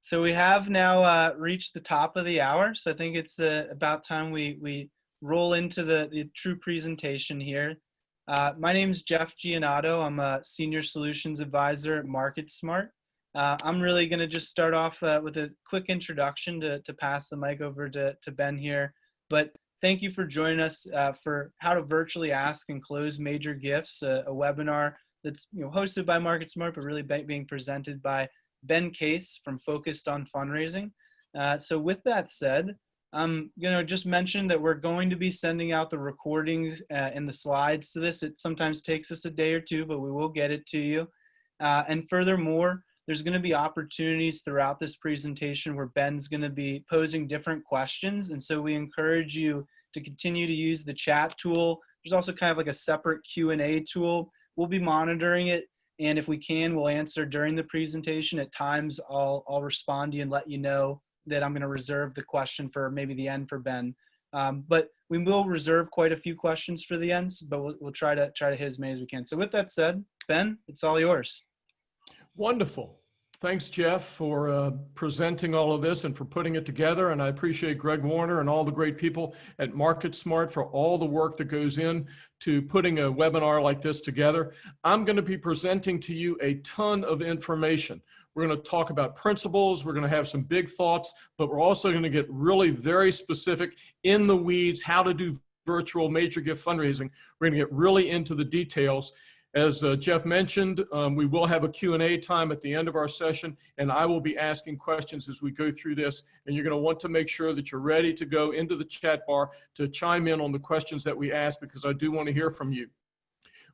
So we have now reached the top of the hour. So I think it's about time we roll into the true presentation here. My name is Jeff Giannato. I'm a Senior Solutions Advisor at MarketSmart. I'm really going to just start off with a quick introduction to pass the mic over to Ben here. But thank you for joining us for How to Virtually Ask and Close Major Gifts, a webinar that's hosted by MarketSmart, but really being presented by Ben Case from Focused on Fundraising. So with that said, I'm going to just mention that we're going to be sending out the recordings and the slides to this. It sometimes takes us a day or two, but we will get it to you. And furthermore, there's going to be opportunities throughout this presentation where Ben's going to be posing different questions. And so we encourage you to continue to use the chat tool. There's also kind of like a separate Q&A tool. We'll be monitoring it. And if we can, we'll answer during the presentation. At times, I'll respond to you and let you know that I'm going to reserve the question for maybe the end for Ben. But we will reserve quite a few questions for the ends, but we'll try to hit as many as we can. So with that said, Ben, it's all yours. Wonderful. Thanks, Jeff, for presenting all of this and for putting it together. And I appreciate Greg Warner and all the great people at MarketSmart for all the work that goes in to putting a webinar like this together. I'm going to be presenting to you a ton of information. We're going to talk about principles. We're going to have some big thoughts, but we're also going to get really very specific in the weeds, how to do virtual major gift fundraising. We're going to get really into the details. As Jeff mentioned, we will have a Q&A time at the end of our session, and I will be asking questions as we go through this. And you're going to want to make sure that you're ready to go into the chat bar to chime in on the questions that we ask, because I do want to hear from you.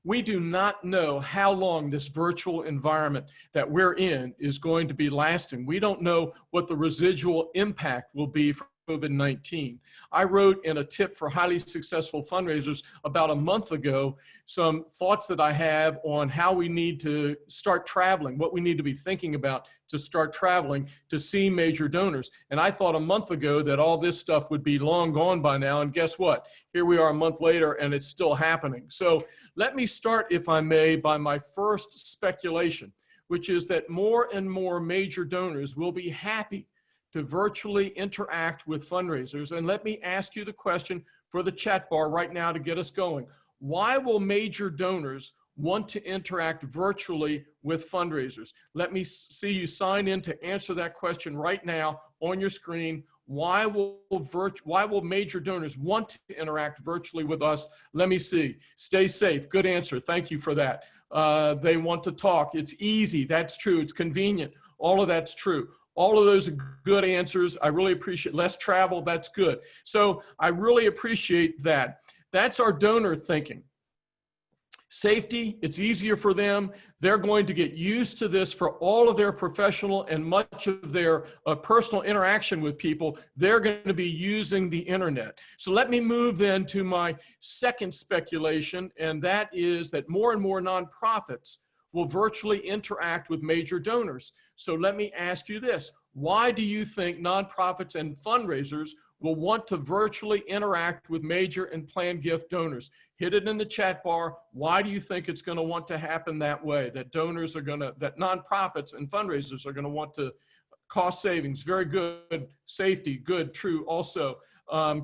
We do not know how long this virtual environment that we're in is going to be lasting. We don't know what the residual impact will be from COVID-19. I wrote in a tip for highly successful fundraisers about a month ago some thoughts that I have on how we need to start traveling, what we need to be thinking about to start traveling to see major donors. And I thought a month ago that all this stuff would be long gone by now. And guess what? Here we are a month later and it's still happening. So let me start, if I may, by my first speculation, which is that more and more major donors will be happy to virtually interact with fundraisers. And let me ask you the question for the chat bar right now to get us going. Why will major donors want to interact virtually with fundraisers? Let me see you sign in to answer that question right now on your screen. Why will major donors want to interact virtually with us? Let me see. Stay safe. Good answer. Thank you for that. They want to talk. It's easy. That's true. It's convenient. All of that's true. All of those are good answers. I really appreciate less travel. That's good. So I really appreciate that. That's our donor thinking. Safety, it's easier for them. They're going to get used to this for all of their professional and much of their personal interaction with people. They're going to be using the internet. So let me move then to my second speculation, and that is that more and more nonprofits will virtually interact with major donors. So let me ask you this. Why do you think nonprofits and fundraisers will want to virtually interact with major and planned gift donors? Hit it in the chat bar. Why do you think it's going to want to happen that way? That donors are going to, that nonprofits and fundraisers are going to want to, cost savings, very good. Safety, good, true. Also,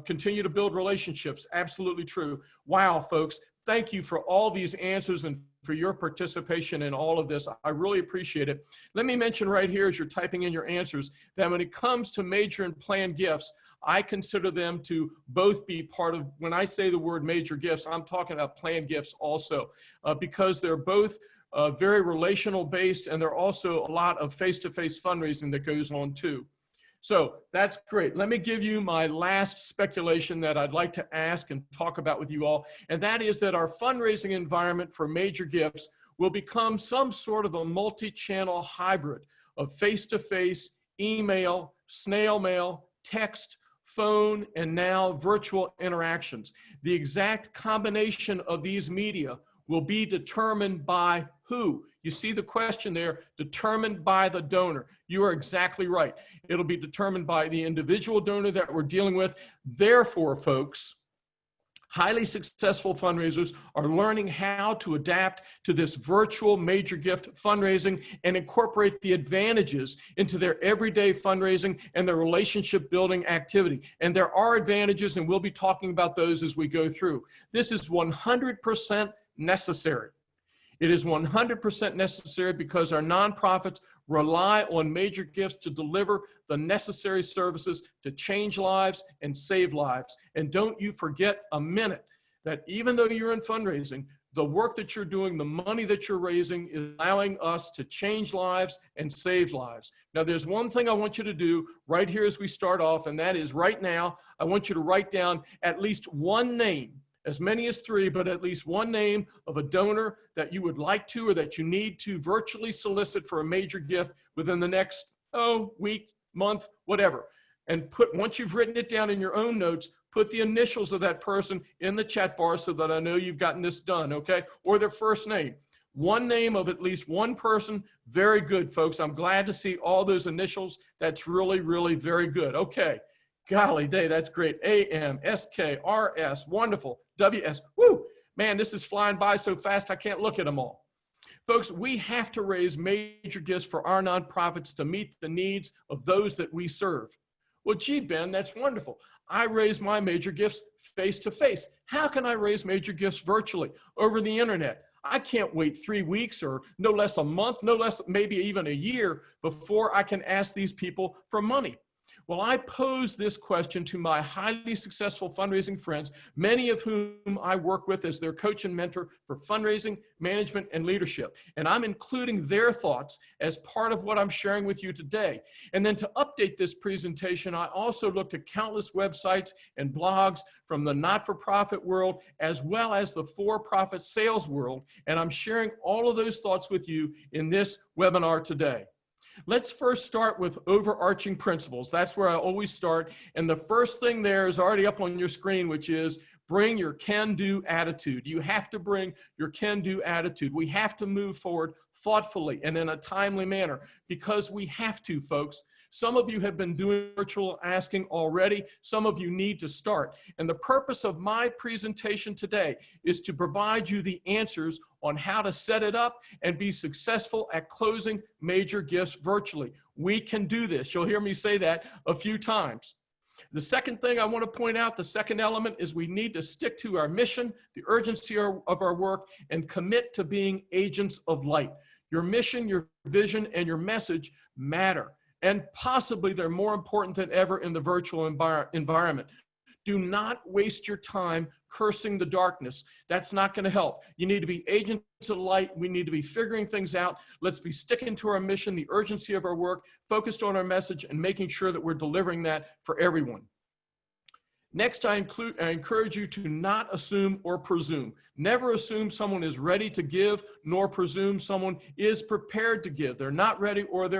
continue to build relationships, absolutely true. Wow, folks, thank you for all these answers and for your participation in all of this. I really appreciate it. Let me mention right here as you're typing in your answers that when it comes to major and planned gifts, I consider them to both be part of, when I say the word major gifts, I'm talking about planned gifts also, because they're both very relational based, and they're also a lot of face-to-face fundraising that goes on too. So that's great. Let me give you my last speculation that I'd like to ask and talk about with you all, and that is that our fundraising environment for major gifts will become some sort of a multi-channel hybrid of face-to-face, email, snail mail, text, phone, and now virtual interactions. The exact combination of these media will be determined by who? You see the question there, determined by the donor. You are exactly right. It'll be determined by the individual donor that we're dealing with. Therefore, folks, Highly successful fundraisers are learning how to adapt to this virtual major gift fundraising and incorporate the advantages into their everyday fundraising and their relationship building activity. And there are advantages, and we'll be talking about those as we go through. This is 100% necessary. It is 100% necessary because our nonprofits rely on major gifts to deliver the necessary services to change lives and save lives. And don't you forget a minute that even though you're in fundraising, the work that you're doing, the money that you're raising is allowing us to change lives and save lives. Now, there's one thing I want you to do right here as we start off, and that is right now, I want you to write down at least one name, as many as 3, but at least one name of a donor that you would like to or that you need to virtually solicit for a major gift within the next, week, month, whatever. And once you've written it down in your own notes, put the initials of that person in the chat bar so that I know you've gotten this done, okay? Or their first name. One name of at least one person. Very good, folks. I'm glad to see all those initials. That's really, really very good. Okay. Golly day, that's great. A-M, S-K-R, S, wonderful. W-S, woo! Man, this is flying by so fast I can't look at them all. Folks, we have to raise major gifts for our nonprofits to meet the needs of those that we serve. Well, gee, Ben, that's wonderful. I raise my major gifts face-to-face. How can I raise major gifts virtually over the internet? I can't wait 3 weeks or no less a month, no less maybe even a year before I can ask these people for money. Well, I pose this question to my highly successful fundraising friends, many of whom I work with as their coach and mentor for fundraising, management, and leadership. And I'm including their thoughts as part of what I'm sharing with you today. And then to update this presentation, I also looked at countless websites and blogs from the not-for-profit world as well as the for-profit sales world. And I'm sharing all of those thoughts with you in this webinar today. Let's first start with overarching principles. That's where I always start. And the first thing there is already up on your screen, which is bring your can-do attitude. You have to bring your can-do attitude. We have to move forward thoughtfully and in a timely manner because we have to, folks. Some of you have been doing virtual asking already. Some of you need to start. And the purpose of my presentation today is to provide you the answers on how to set it up and be successful at closing major gifts virtually. We can do this. You'll hear me say that a few times. The second thing I want to point out, the second element, is we need to stick to our mission, the urgency of our work, and commit to being agents of light. Your mission, your vision, and your message matter. And possibly they're more important than ever in the virtual environment. Do not waste your time cursing the darkness. That's not going to help. You need to be agents of light. We need to be figuring things out. Let's be sticking to our mission, the urgency of our work, focused on our message, and making sure that we're delivering that for everyone. Next, I encourage you to not assume or presume. Never assume someone is ready to give, nor presume someone is prepared to give. They're not ready or they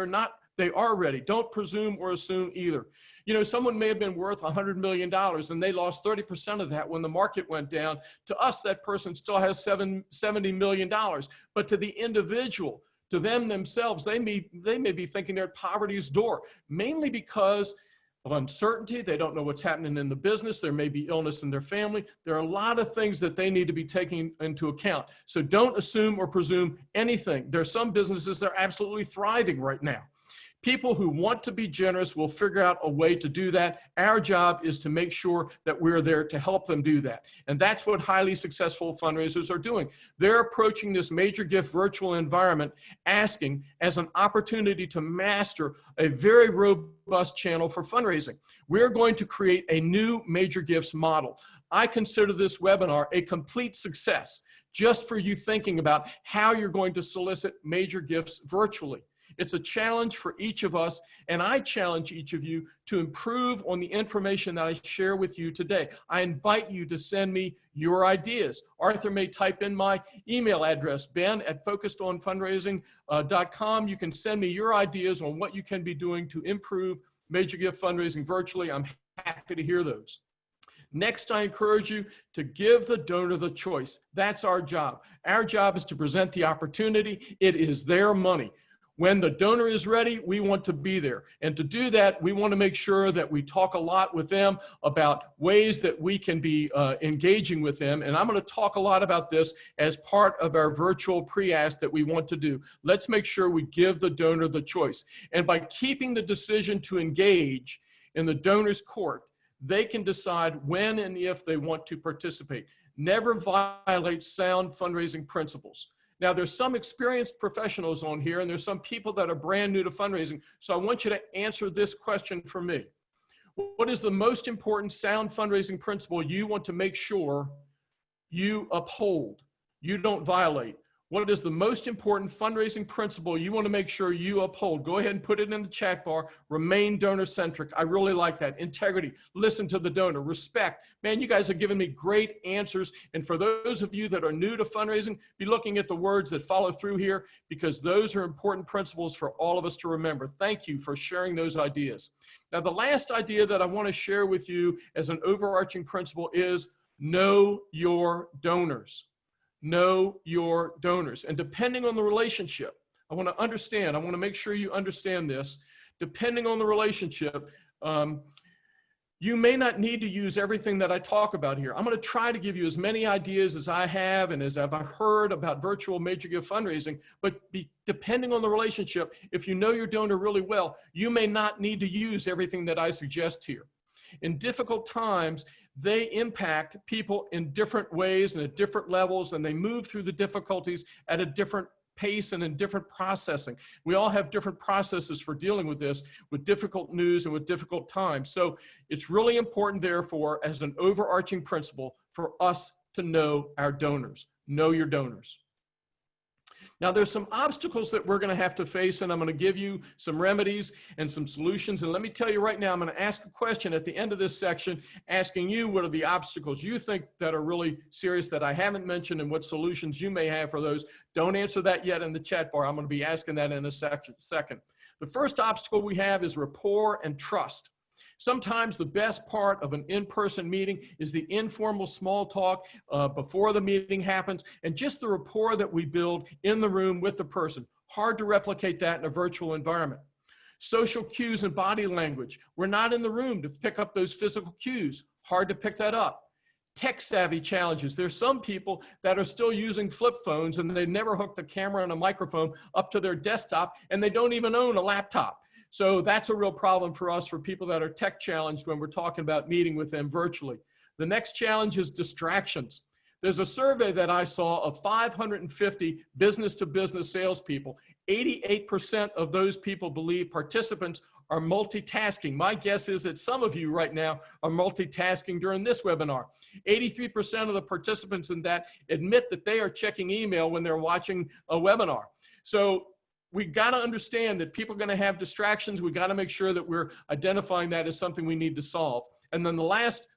are ready. Don't presume or assume either. You know, someone may have been worth $100 million and they lost 30% of that when the market went down. To us, that person still has $70 million. But to the individual, to them themselves, they may be thinking they're at poverty's door, mainly because of uncertainty. They don't know what's happening in the business. There may be illness in their family. There are a lot of things that they need to be taking into account. So don't assume or presume anything. There are some businesses that are absolutely thriving right now. People who want to be generous will figure out a way to do that. Our job is to make sure that we're there to help them do that. And that's what highly successful fundraisers are doing. They're approaching this major gift virtual environment, asking as an opportunity to master a very robust channel for fundraising. We're going to create a new major gifts model. I consider this webinar a complete success just for you thinking about how you're going to solicit major gifts virtually. It's a challenge for each of us, and I challenge each of you to improve on the information that I share with you today. I invite you to send me your ideas. Arthur may type in my email address, ben@focussedonfundraising.com. You can send me your ideas on what you can be doing to improve major gift fundraising virtually. I'm happy to hear those. Next, I encourage you to give the donor the choice. That's our job. Our job is to present the opportunity. It is their money. When the donor is ready, we want to be there. And to do that, we want to make sure that we talk a lot with them about ways that we can be engaging with them. And I'm going to talk a lot about this as part of our virtual pre-ask that we want to do. Let's make sure we give the donor the choice. And by keeping the decision to engage in the donor's court, they can decide when and if they want to participate. Never violate sound fundraising principles. Now, there's some experienced professionals on here, and there's some people that are brand new to fundraising. So I want you to answer this question for me. What is the most important sound fundraising principle you want to make sure you uphold, you don't violate? What is the most important fundraising principle you want to make sure you uphold? Go ahead and put it in the chat bar. Remain donor-centric. I really like that. Integrity. Listen to the donor. Respect. Man, you guys are giving me great answers. And for those of you that are new to fundraising, be looking at the words that follow through here, because those are important principles for all of us to remember. Thank you for sharing those ideas. Now, the last idea that I want to share with you as an overarching principle is know your donors. Know your donors. And depending on the relationship, I want to make sure you understand this. Depending on the relationship, you may not need to use everything that I talk about here. I'm going to try to give you as many ideas as I have and as I've heard about virtual major gift fundraising, but depending on the relationship, if you know your donor really well, you may not need to use everything that I suggest here. In difficult times, they impact people in different ways and at different levels, and they move through the difficulties at a different pace and in different processing. We all have different processes for dealing with this, with difficult news and with difficult times. So it's really important, therefore, as an overarching principle for us to know our donors. Know your donors. Now, there's some obstacles that we're going to have to face, and I'm going to give you some remedies and some solutions. And let me tell you right now, I'm going to ask a question at the end of this section, asking you what are the obstacles you think that are really serious that I haven't mentioned and what solutions you may have for those. Don't answer that yet in the chat bar. I'm going to be asking that in a second. The first obstacle we have is rapport and trust. Sometimes the best part of an in-person meeting is the informal small talk before the meeting happens, and just the rapport that we build in the room with the person. Hard to replicate that in a virtual environment. Social cues and body language. We're not in the room to pick up those physical cues. Hard to pick that up. Tech-savvy challenges. There's some people that are still using flip phones and they never hook the camera and a microphone up to their desktop, and they don't even own a laptop. So that's a real problem for us, for people that are tech challenged when we're talking about meeting with them virtually. The next challenge is distractions. There's a survey that I saw of 550 business-to-business salespeople. 88% of those people believe participants are multitasking. My guess is that some of you right now are multitasking during this webinar. 83% of the participants in that admit that they are checking email when they're watching a webinar. So we got to understand that people are going to have distractions. We got to make sure that we're identifying that as something we need to solve. And then the last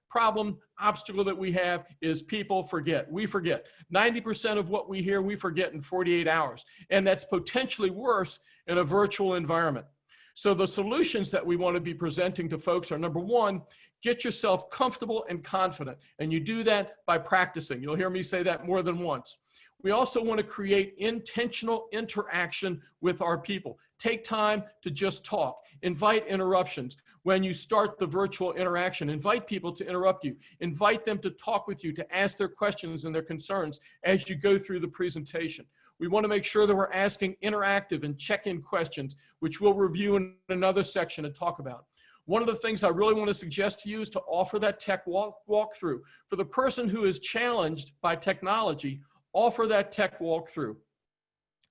obstacle that we have is people forget. We forget. 90% of what we hear, we forget in 48 hours. And that's potentially worse in a virtual environment. So the solutions that we want to be presenting to folks are, number one, get yourself comfortable and confident. And you do that by practicing. You'll hear me say that more than once. We also want to create intentional interaction with our people. Take time to just talk. Invite interruptions. When you start the virtual interaction, invite people to interrupt you. Invite them to talk with you, to ask their questions and their concerns as you go through the presentation. We want to make sure that we're asking interactive and check-in questions, which we'll review in another section and talk about. One of the things I really want to suggest to you is to offer that tech walkthrough. For the person who is challenged by technology, offer that tech walkthrough.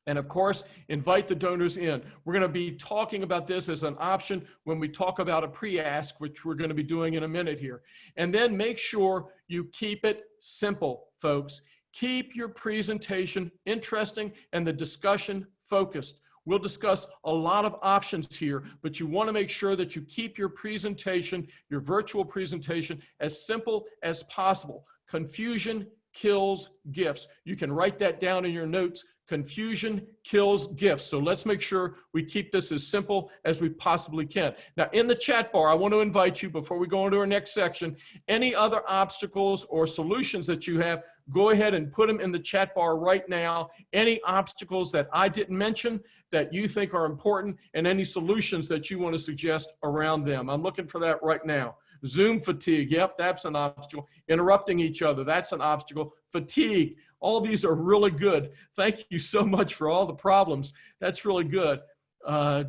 And of course, invite the donors in. We're going to be talking about this as an option when we talk about a pre-ask, which we're going to be doing in a minute here. And then make sure you keep it simple, folks. Keep your presentation interesting and the discussion focused. We'll discuss a lot of options here, but you want to make sure that you keep your presentation, your virtual presentation, as simple as possible. Confusion kills gifts. You can write that down in your notes. Confusion kills gifts. So let's make sure we keep this as simple as we possibly can. Now, in the chat bar, I want to invite you, before we go into our next section, any other obstacles or solutions that you have, go ahead and put them in the chat bar right now. Any obstacles that I didn't mention that you think are important, and any solutions that you want to suggest around them. I'm looking for that right now. Zoom fatigue, yep, that's an obstacle. Interrupting each other, that's an obstacle. Fatigue, all these are really good. Thank you so much for all the problems. That's really good.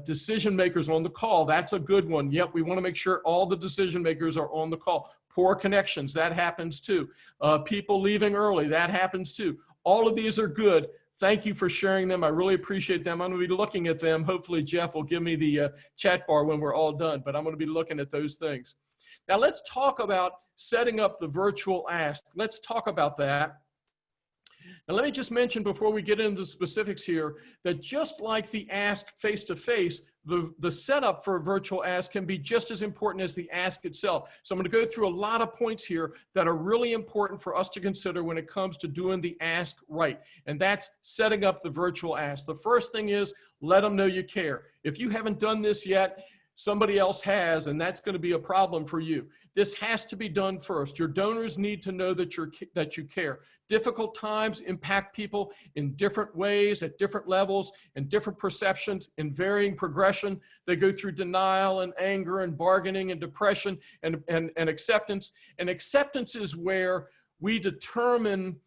Decision makers on the call, that's a good one. Yep, we want to make sure all the decision makers are on the call. Poor connections, that happens too. People leaving early, that happens too. All of these are good. Thank you for sharing them. I really appreciate them. I'm going to be looking at them. Hopefully Jeff will give me the chat bar when we're all done, but I'm going to be looking at those things. Now let's talk about setting up the virtual ask. Let's talk about that. Now let me just mention before we get into the specifics here that just like the ask face-to-face, the setup for a virtual ask can be just as important as the ask itself. So I'm going to go through a lot of points here that are really important for us to consider when it comes to doing the ask right. And that's setting up the virtual ask. The first thing is let them know you care. If you haven't done this yet, somebody else has, and that's going to be a problem for you. This has to be done first. Your donors need to know that you care. Difficult times impact people in different ways, at different levels, and different perceptions, in varying progression. They go through denial and anger and bargaining and depression and acceptance. And acceptance is where we determine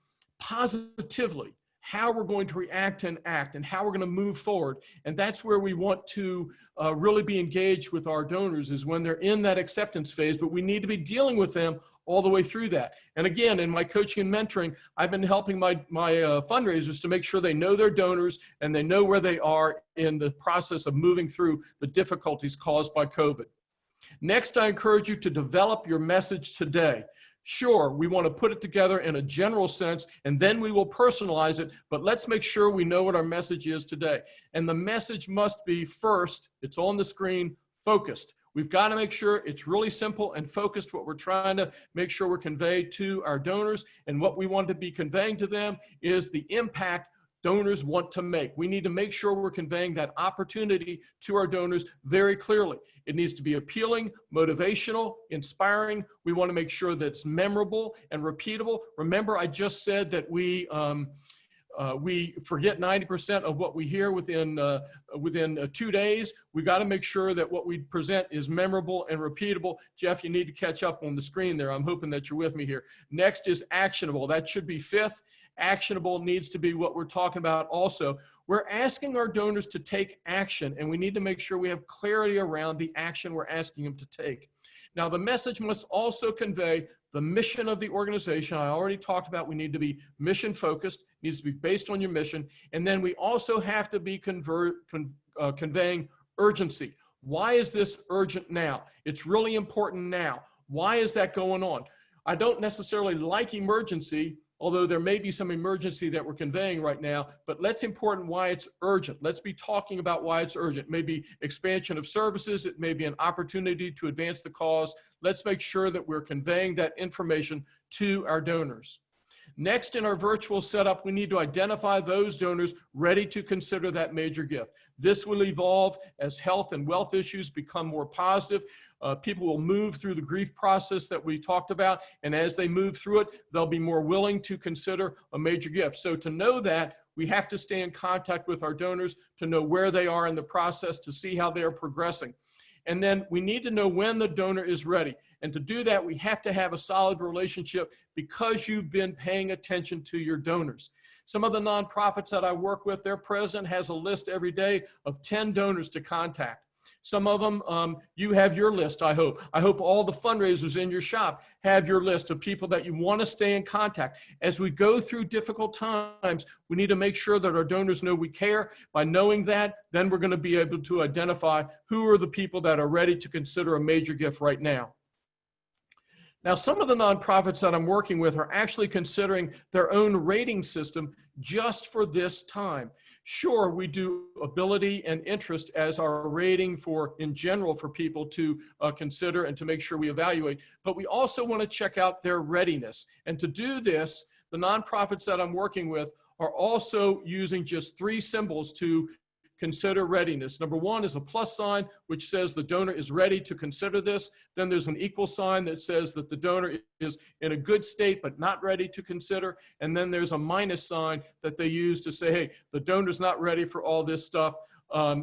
positively how we're going to react and act and how we're going to move forward. And that's where we want to really be engaged with our donors, is when they're in that acceptance phase, but we need to be dealing with them all the way through that. And again, in my coaching and mentoring, I've been helping my fundraisers to make sure they know their donors and they know where they are in the process of moving through the difficulties caused by COVID. Next, I encourage you to develop your message today. Sure, we want to put it together in a general sense, and then we will personalize it, but let's make sure we know what our message is today. And the message must be, first, it's on the screen, focused. We've got to make sure it's really simple and focused, what we're trying to make sure we're conveying to our donors, and what we want to be conveying to them is the impact donors want to make. We need to make sure we're conveying that opportunity to our donors very clearly. It needs to be appealing, motivational, inspiring. We want to make sure that it's memorable and repeatable. Remember, I just said that we forget 90% of what we hear within 2 days. We got to make sure that what we present is memorable and repeatable. Jeff, you need to catch up on the screen there. I'm hoping that you're with me here. Next is actionable. That should be fifth. Actionable needs to be what we're talking about also. We're asking our donors to take action, and we need to make sure we have clarity around the action we're asking them to take. Now, the message must also convey the mission of the organization. I already talked about we need to be mission focused, needs to be based on your mission, and then we also have to be conveying urgency. Why is this urgent now? It's really important now. Why is that going on? I don't necessarily like emergency, although there may be some emergency that we're conveying right now, but let's important why it's urgent. Let's be talking about why it's urgent. Maybe expansion of services. It may be an opportunity to advance the cause. Let's make sure that we're conveying that information to our donors. Next, in our virtual setup, we need to identify those donors ready to consider that major gift. This will evolve as health and wealth issues become more positive. People will move through the grief process that we talked about, and as they move through it, they'll be more willing to consider a major gift. So to know that, we have to stay in contact with our donors to know where they are in the process, to see how they are progressing. And then we need to know when the donor is ready. And to do that, we have to have a solid relationship because you've been paying attention to your donors. Some of the nonprofits that I work with, their president has a list every day of 10 donors to contact. Some of them, you have your list, I hope. I hope all the fundraisers in your shop have your list of people that you want to stay in contact. As we go through difficult times, we need to make sure that our donors know we care. By knowing that, then we're going to be able to identify who are the people that are ready to consider a major gift right now. Now, some of the nonprofits that I'm working with are actually considering their own rating system just for this time. Sure, we do ability and interest as our rating for, in general, for people to consider and to make sure we evaluate, but we also want to check out their readiness. And to do this, the nonprofits that I'm working with are also using just 3 symbols to consider readiness. Number one is a plus sign, which says the donor is ready to consider this. Then there's an equal sign that says that the donor is in a good state but not ready to consider. And then there's a minus sign that they use to say, hey, the donor's not ready for all this stuff.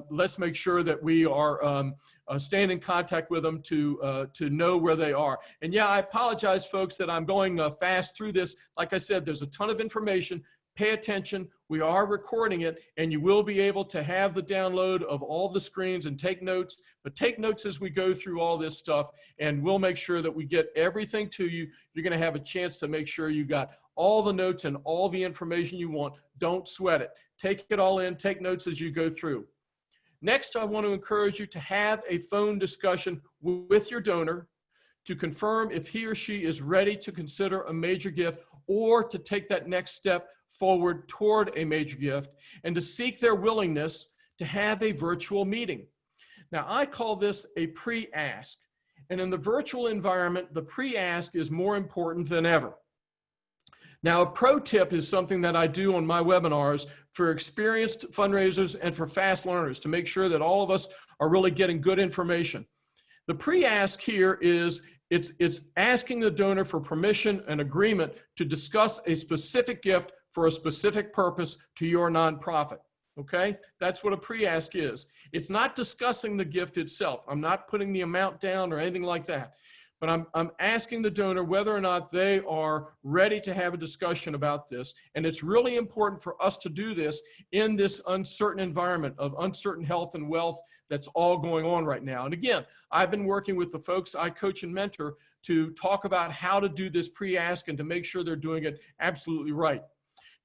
Let's make sure that we are staying in contact with them to know where they are. And yeah, I apologize, folks, that I'm going fast through this. Like I said, there's a ton of information. Pay attention. We are recording it, and you will be able to have the download of all the screens and take notes. But take notes as we go through all this stuff, and we'll make sure that we get everything to you. You're going to have a chance to make sure you got all the notes and all the information you want. Don't sweat it. Take it all in. Take notes as you go through. Next, I want to encourage you to have a phone discussion with your donor to confirm if he or she is ready to consider a major gift or to take that next step forward toward a major gift, and to seek their willingness to have a virtual meeting. Now, I call this a pre-ask. And in the virtual environment, the pre-ask is more important than ever. Now, a pro tip is something that I do on my webinars for experienced fundraisers and for fast learners to make sure that all of us are really getting good information. The pre-ask here is it's asking the donor for permission and agreement to discuss a specific gift for a specific purpose to your nonprofit. Okay, that's what a pre-ask is. It's not discussing the gift itself. I'm not putting the amount down or anything like that. But I'm asking the donor whether or not they are ready to have a discussion about this. And it's really important for us to do this in this uncertain environment of uncertain health and wealth that's all going on right now. And again, I've been working with the folks I coach and mentor to talk about how to do this pre-ask and to make sure they're doing it absolutely right.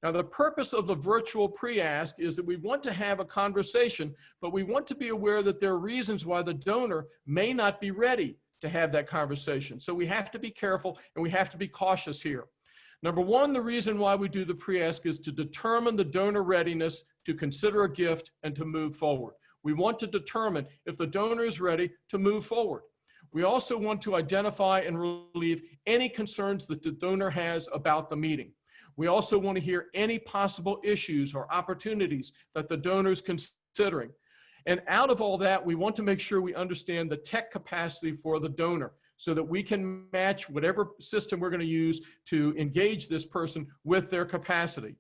Now, the purpose of the virtual pre-ask is that we want to have a conversation, but we want to be aware that there are reasons why the donor may not be ready to have that conversation. So we have to be careful and we have to be cautious here. Number one, the reason why we do the pre-ask is to determine the donor readiness to consider a gift and to move forward. We want to determine if the donor is ready to move forward. We also want to identify and relieve any concerns that the donor has about the meeting. We also want to hear any possible issues or opportunities that the donor is considering. And out of all that, we want to make sure we understand the tech capacity for the donor so that we can match whatever system we're going to use to engage this person with their capacity.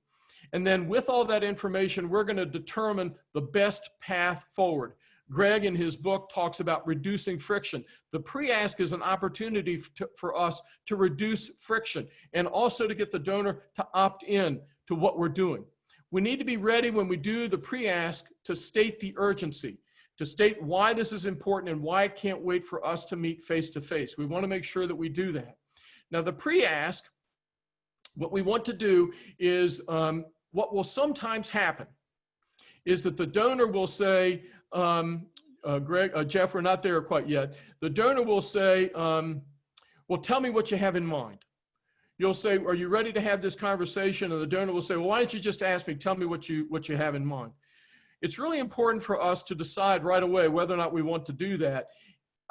And then with all that information, we're going to determine the best path forward. Greg, in his book, talks about reducing friction. The pre-ask is an opportunity for us to reduce friction and also to get the donor to opt in to what we're doing. We need to be ready when we do the pre-ask to state the urgency, to state why this is important and why it can't wait for us to meet face-to-face. We want to make sure that we do that. Now, the pre-ask, what we want to do is what will sometimes happen is that the donor will say, Jeff, we're not there quite yet. The donor will say, well, tell me what you have in mind. You'll say, are you ready to have this conversation? And the donor will say, well, why don't you just ask me, tell me what you have in mind. It's really important for us to decide right away whether or not we want to do that.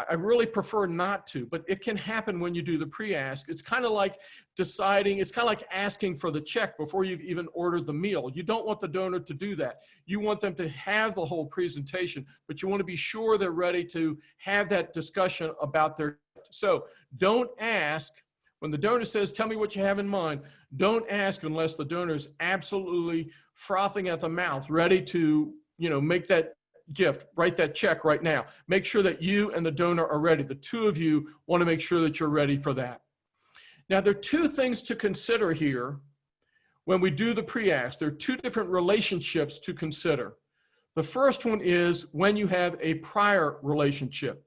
I really prefer not to, but it can happen when you do the pre-ask. It's kind of like deciding, it's kind of like asking for the check before you've even ordered the meal. You don't want the donor to do that. You want them to have the whole presentation, but you want to be sure they're ready to have that discussion about their gift. So don't ask, when the donor says, tell me what you have in mind, don't ask unless the donor is absolutely frothing at the mouth, ready to, make that gift, write that check right now. Make sure that you and the donor are ready. The two of you want to make sure that you're ready for that. Now, there are two things to consider here when we do the pre-ask. There are two different relationships to consider. The first one is when you have a prior relationship.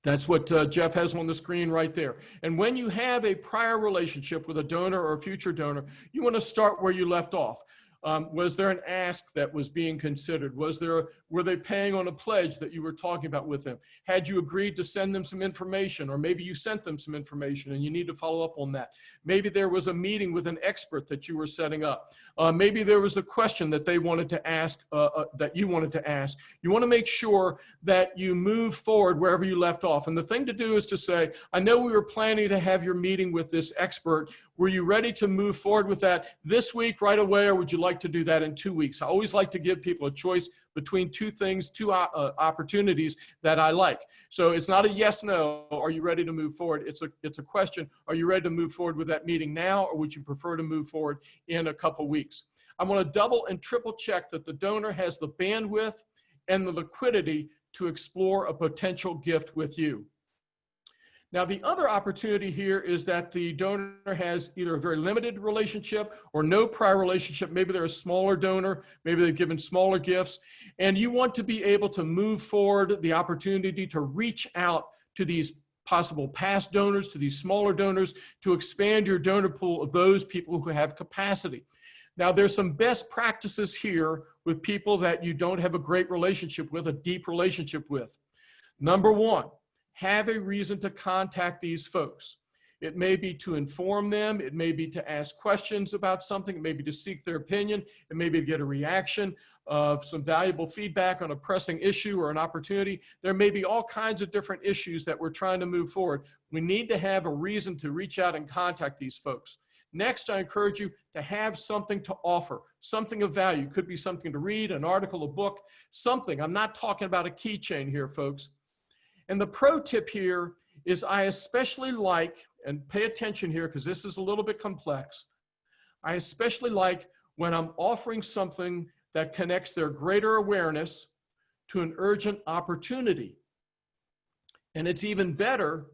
That's what Jeff has on the screen right there. And when you have a prior relationship with a donor or a future donor, you want to start where you left off. Was there an ask that was being considered? Were they paying on a pledge that you were talking about with them? Had you agreed to send them some information, or maybe you sent them some information and you need to follow up on that? Maybe there was a meeting with an expert that you were setting up. Maybe there was a question that they wanted to ask, that you wanted to ask. You want to make sure that you move forward wherever you left off. And the thing to do is to say, I know we were planning to have your meeting with this expert. Were you ready to move forward with that this week right away, or would you like like to do that in 2 weeks? I always like to give people a choice between two things, two opportunities that I like. So it's not a yes, no, are you ready to move forward? It's a question, are you ready to move forward with that meeting now, or would you prefer to move forward in a couple weeks? I want to double and triple check that the donor has the bandwidth and the liquidity to explore a potential gift with you. Now, the other opportunity here is that the donor has either a very limited relationship or no prior relationship. Maybe they're a smaller donor, maybe they've given smaller gifts, and you want to be able to move forward the opportunity to reach out to these possible past donors, to these smaller donors, to expand your donor pool of those people who have capacity. Now, there's some best practices here with people that you don't have a great relationship with, a deep relationship with. Number one, have a reason to contact these folks. It may be to inform them. It may be to ask questions about something. It may be to seek their opinion. It may be to get a reaction of some valuable feedback on a pressing issue or an opportunity. There may be all kinds of different issues that we're trying to move forward. We need to have a reason to reach out and contact these folks. Next, I encourage you to have something to offer, something of value. Could be something to read, an article, a book, something. I'm not talking about a keychain here, folks. And the pro tip here is I especially like, and pay attention here because this is a little bit complex, I especially like when I'm offering something that connects their greater awareness to an urgent opportunity. And it's even better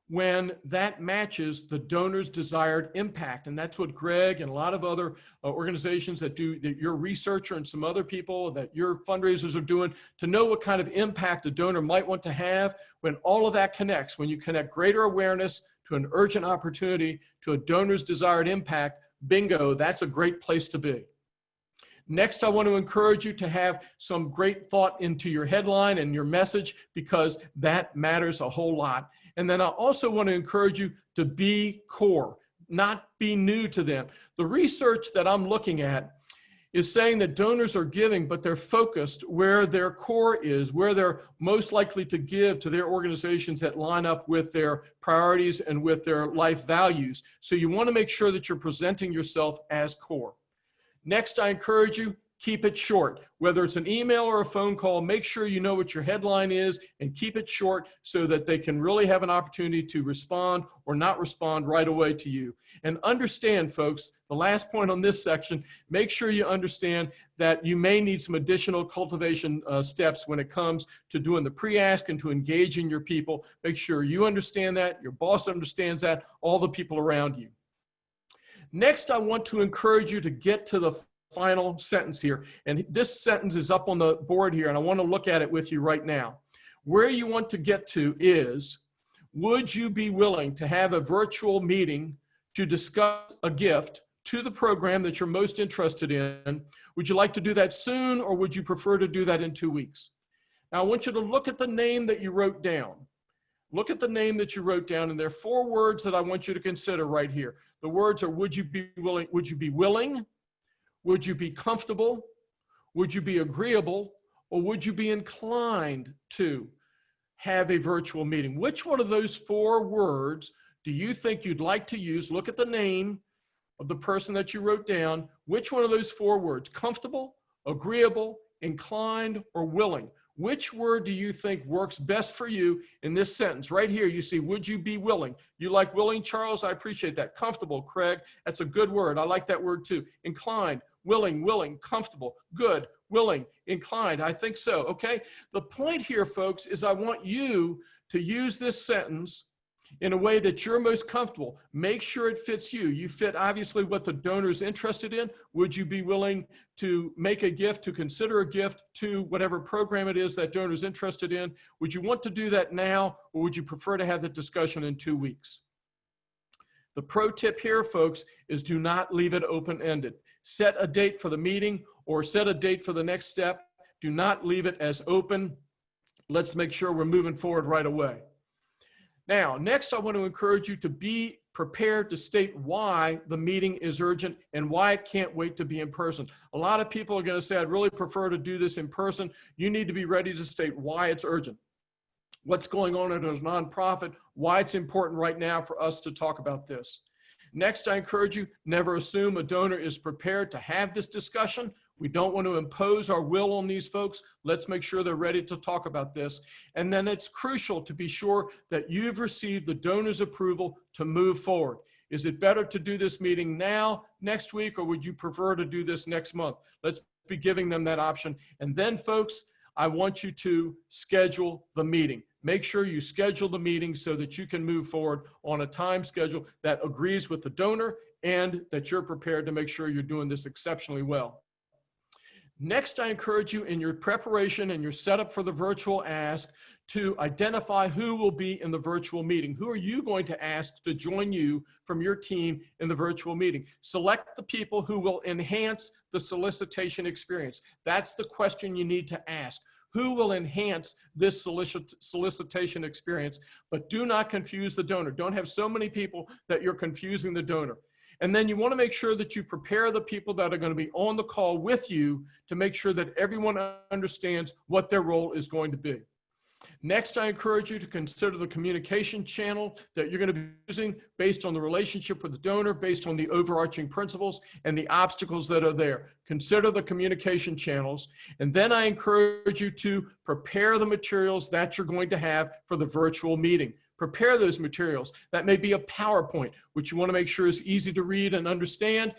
when that matches the donor's desired impact. And that's what Greg and a lot of other organizations that do, that your researcher and some other people that your fundraisers are doing to know what kind of impact a donor might want to have. When all of that connects, when you connect greater awareness to an urgent opportunity, to a donor's desired impact, bingo, that's a great place to be. Next, I want to encourage you to have some great thought into your headline and your message because that matters a whole lot. And then I also want to encourage you to be core, not be new to them. The research that I'm looking at is saying that donors are giving, but they're focused where their core is, where they're most likely to give to their organizations that line up with their priorities and with their life values. So you want to make sure that you're presenting yourself as core. Next, I encourage you, keep it short. Whether it's an email or a phone call, make sure you know what your headline is and keep it short so that they can really have an opportunity to respond or not respond right away to you. And understand, folks, the last point on this section, make sure you understand that you may need some additional cultivation steps when it comes to doing the pre-ask and to engaging your people. Make sure you understand that, your boss understands that, all the people around you. Next, I want to encourage you to get to the final sentence here. And this sentence is up on the board here, and I want to look at it with you right now. Where you want to get to is, would you be willing to have a virtual meeting to discuss a gift to the program that you're most interested in? Would you like to do that soon, or would you prefer to do that in 2 weeks? Now, I want you to look at the name that you wrote down. Look at the name that you wrote down, and there are 4 words that I want you to consider right here. The words are, would you be willing? Would you be willing? Would you be comfortable? Would you be agreeable? Or would you be inclined to have a virtual meeting? Which one of those 4 words do you think you'd like to use? Look at the name of the person that you wrote down. Which one of those 4 words, comfortable, agreeable, inclined, or willing? Which word do you think works best for you in this sentence? Right here, you see, would you be willing? You like willing, Charles? I appreciate that. Comfortable, Craig. That's a good word. I like that word too. Inclined, willing, comfortable, good, willing, inclined. I think so, okay? The point here, folks, is I want you to use this sentence in a way that you're most comfortable. Make sure it fits you. You fit obviously what the donor is interested in. Would you be willing to make a gift, to consider a gift to whatever program it is that donor is interested in? Would you want to do that now, or would you prefer to have that discussion in 2 weeks? The pro tip here, folks, is do not leave it open-ended. Set a date for the meeting or set a date for the next step. Do not leave it as open. Let's make sure we're moving forward right away. Now, next, I want to encourage you to be prepared to state why the meeting is urgent and why it can't wait to be in person. A lot of people are going to say, I'd really prefer to do this in person. You need to be ready to state why it's urgent, what's going on at a nonprofit, why it's important right now for us to talk about this. Next, I encourage you, never assume a donor is prepared to have this discussion. We don't want to impose our will on these folks. Let's make sure they're ready to talk about this. And then it's crucial to be sure that you've received the donor's approval to move forward. Is it better to do this meeting now, next week, or would you prefer to do this next month? Let's be giving them that option. And then, folks, I want you to schedule the meeting. Make sure you schedule the meeting so that you can move forward on a time schedule that agrees with the donor and that you're prepared to make sure you're doing this exceptionally well. Next, I encourage you in your preparation and your setup for the virtual ask to identify who will be in the virtual meeting. Who are you going to ask to join you from your team in the virtual meeting? Select the people who will enhance the solicitation experience. That's the question you need to ask. Who will enhance this solicitation experience? But do not confuse the donor. Don't have so many people that you're confusing the donor. And then you want to make sure that you prepare the people that are going to be on the call with you to make sure that everyone understands what their role is going to be. Next, I encourage you to consider the communication channel that you're going to be using based on the relationship with the donor, based on the overarching principles and the obstacles that are there. Consider the communication channels. And then I encourage you to prepare the materials that you're going to have for the virtual meeting. Prepare those materials. That may be a PowerPoint, which you want to make sure is easy to read and understand.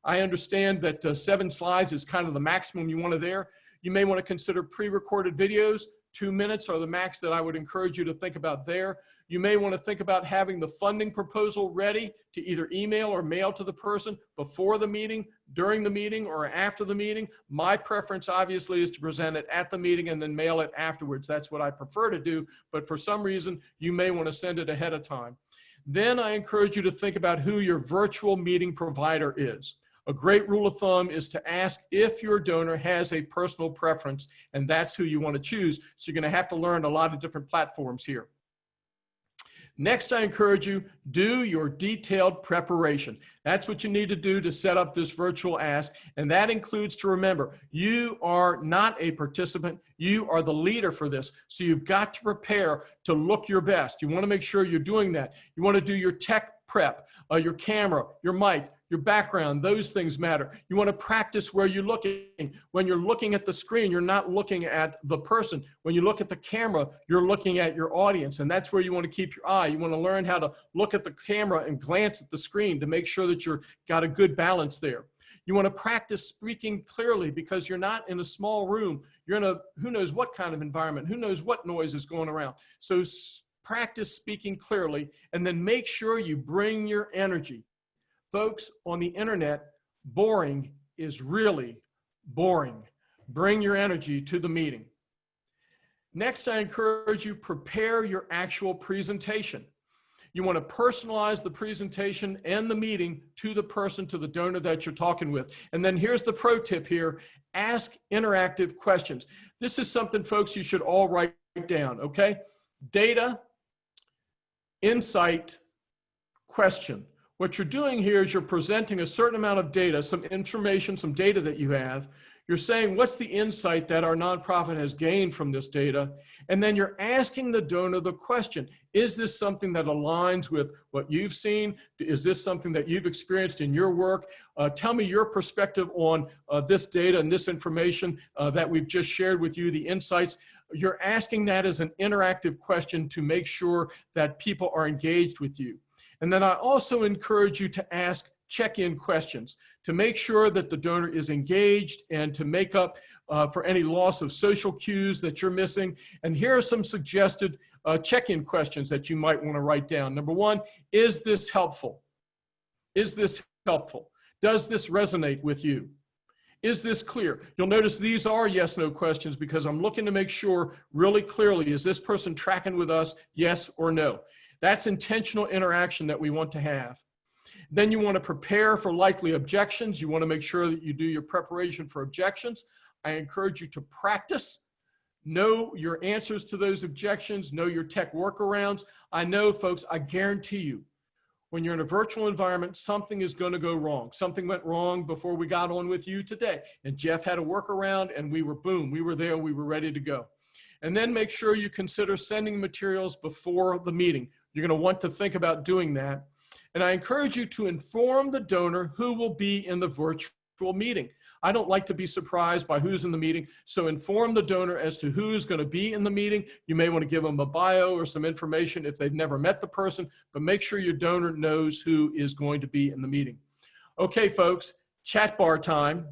I understand that 7 slides is kind of the maximum you want there. You may want to consider pre-recorded videos. 2 minutes are the max that I would encourage you to think about there. You may want to think about having the funding proposal ready to either email or mail to the person before the meeting, during the meeting, or after the meeting. My preference, obviously, is to present it at the meeting and then mail it afterwards. That's what I prefer to do, but for some reason, you may want to send it ahead of time. Then I encourage you to think about who your virtual meeting provider is. A great rule of thumb is to ask if your donor has a personal preference, and that's who you want to choose. So you're going to have to learn a lot of different platforms here. Next, I encourage you, do your detailed preparation. That's what you need to do to set up this virtual ask, and that includes to remember, you are not a participant, you are the leader for this, so you've got to prepare to look your best. You want to make sure you're doing that. You want to do your tech prep, your camera, your mic, your background, those things matter. You want to practice where you're looking. When you're looking at the screen, you're not looking at the person. When you look at the camera, you're looking at your audience, and that's where you want to keep your eye. You want to learn how to look at the camera and glance at the screen to make sure that you've got a good balance there. You want to practice speaking clearly because you're not in a small room. You're in a who knows what kind of environment, who knows what noise is going around. So practice speaking clearly, and then make sure you bring your energy. Folks, on the internet, boring is really boring. Bring your energy to the meeting. Next, I encourage you, prepare your actual presentation. You want to personalize the presentation and the meeting to the person, to the donor that you're talking with. And then here's the pro tip here, ask interactive questions. This is something, folks, you should all write down, okay? Data, insight, question. What you're doing here is you're presenting a certain amount of data, some information, some data that you have. You're saying, what's the insight that our nonprofit has gained from this data? And then you're asking the donor the question, is this something that aligns with what you've seen? Is this something that you've experienced in your work? Tell me your perspective on this data and this information that we've just shared with you, the insights. You're asking that as an interactive question to make sure that people are engaged with you. And then I also encourage you to ask check-in questions to make sure that the donor is engaged and to make up for any loss of social cues that you're missing. And here are some suggested check-in questions that you might want to write down. Number one, is this helpful? Is this helpful? Does this resonate with you? Is this clear? You'll notice these are yes/no questions because I'm looking to make sure really clearly, is this person tracking with us, yes or no? That's intentional interaction that we want to have. Then you want to prepare for likely objections. You want to make sure that you do your preparation for objections. I encourage you to practice, know your answers to those objections, know your tech workarounds. I know, folks, I guarantee you, when you're in a virtual environment, something is going to go wrong. Something went wrong before we got on with you today. And Jeff had a workaround and we were there, we were ready to go. And then make sure you consider sending materials before the meeting. You're going to want to think about doing that. And I encourage you to inform the donor who will be in the virtual meeting. I don't like to be surprised by who's in the meeting, so inform the donor as to who's going to be in the meeting. You may want to give them a bio or some information if they've never met the person, but make sure your donor knows who is going to be in the meeting. Okay, folks, chat bar time.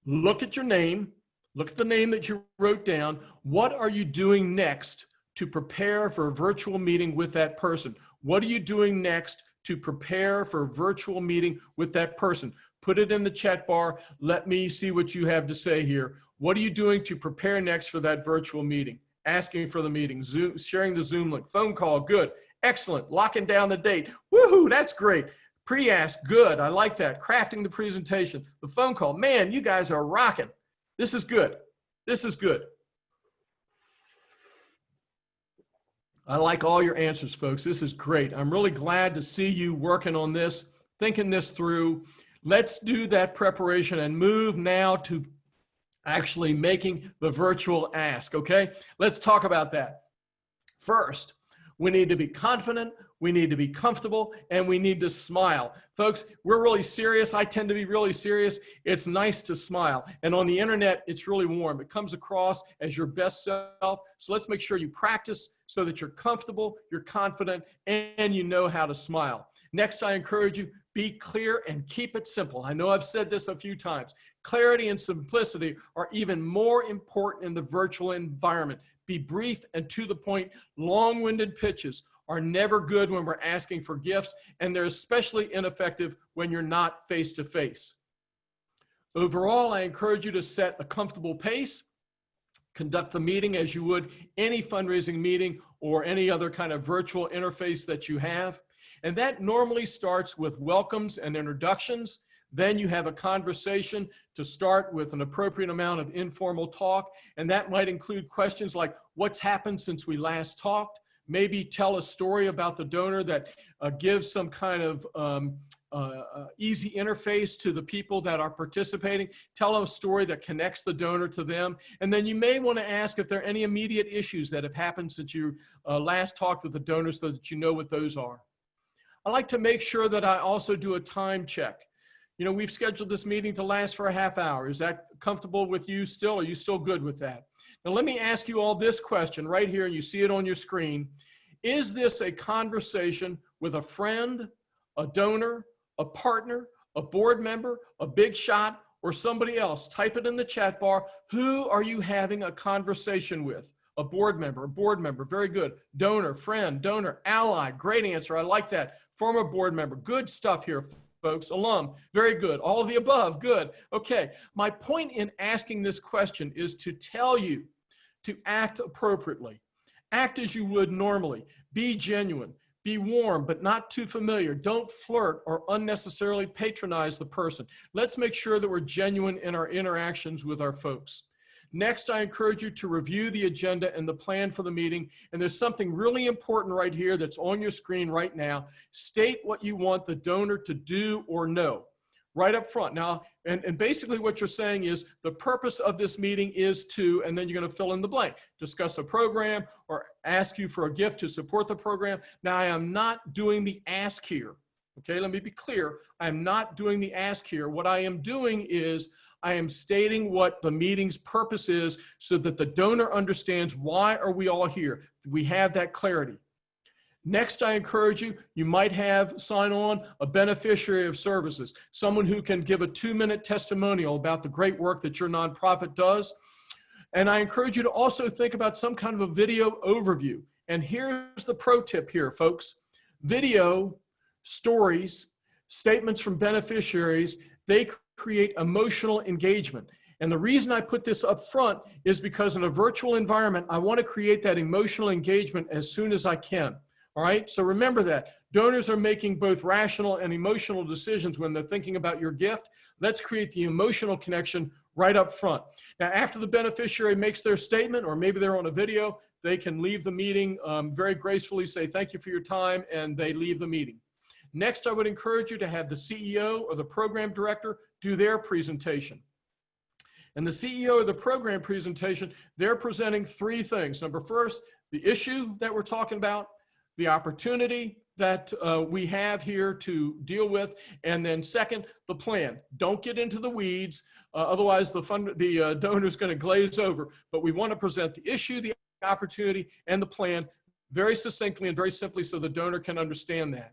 Look at your name. Look at the name that you wrote down. What are you doing next to prepare for a virtual meeting with that person? What are you doing next to prepare for a virtual meeting with that person? Put it in the chat bar. Let me see what you have to say here. What are you doing to prepare next for that virtual meeting? Asking for the meeting, Zoom, sharing the Zoom link, phone call, good, excellent, locking down the date, woohoo, that's great. Pre-ask, good, I like that. Crafting the presentation, the phone call, man, you guys are rocking. This is good, this is good. I like all your answers, folks. This is great. I'm really glad to see you working on this, thinking this through. Let's do that preparation and move now to actually making the virtual ask, okay? Let's talk about that. First, we need to be confident, we need to be comfortable, and we need to smile. Folks, we're really serious. I tend to be really serious. It's nice to smile. And on the internet, it's really warm. It comes across as your best self. So let's make sure you practice so that you're comfortable, you're confident, and you know how to smile. Next, I encourage you, be clear and keep it simple. I know I've said this a few times. Clarity and simplicity are even more important in the virtual environment. Be brief and to the point. Long-winded pitches are never good when we're asking for gifts, and they're especially ineffective when you're not face-to-face. Overall, I encourage you to set a comfortable pace. Conduct the meeting as you would any fundraising meeting or any other kind of virtual interface that you have. And that normally starts with welcomes and introductions. Then you have a conversation to start with an appropriate amount of informal talk. And that might include questions like, what's happened since we last talked? Maybe tell a story about the donor that gives some kind of easy interface to the people that are participating. Tell a story that connects the donor to them. And then you may want to ask if there are any immediate issues that have happened since you last talked with the donor so that you know what those are. I like to make sure that I also do a time check. You know, we've scheduled this meeting to last for a half hour. Is that comfortable with you still? Are you still good with that? Now, let me ask you all this question right here, and you see it on your screen. Is this a conversation with a friend, a donor, a partner, a board member, a big shot, or somebody else? Type it in the chat bar. Who are you having a conversation with? A board member, very good. Donor, friend, donor, ally, great answer, I like that. Former board member, good stuff here, folks. Alum, very good. All of the above, good. Okay, my point in asking this question is to tell you to act appropriately. Act as you would normally. Be genuine. Be warm, but not too familiar. Don't flirt or unnecessarily patronize the person. Let's make sure that we're genuine in our interactions with our folks. Next, I encourage you to review the agenda and the plan for the meeting. And there's something really important right here that's on your screen right now. State what you want the donor to do or know right up front. Now, and basically what you're saying is the purpose of this meeting is to, and then you're going to fill in the blank, discuss a program or ask you for a gift to support the program. Now, I am not doing the ask here. Okay, let me be clear. I'm not doing the ask here. What I am doing is I am stating what the meeting's purpose is so that the donor understands why are we all here. We have that clarity. Next, I encourage you, you might have sign on a beneficiary of services, someone who can give a 2-minute testimonial about the great work that your nonprofit does. And I encourage you to also think about some kind of a video overview. And here's the pro tip here, folks. Video, stories, statements from beneficiaries, they create emotional engagement. And the reason I put this up front is because in a virtual environment, I want to create that emotional engagement as soon as I can. All right, so remember that. Donors are making both rational and emotional decisions when they're thinking about your gift. Let's create the emotional connection right up front. Now, after the beneficiary makes their statement, or maybe they're on a video, they can leave the meeting very gracefully, say thank you for your time, and they leave the meeting. Next, I would encourage you to have the CEO or the program director do their presentation. And the CEO or the program presentation, they're presenting 3 things. Number first, the issue that we're talking about, the opportunity, that we have here to deal with. And then second, the plan. Don't get into the weeds. Otherwise, the donor is going to glaze over. But we want to present the issue, the opportunity, and the plan very succinctly and very simply so the donor can understand that.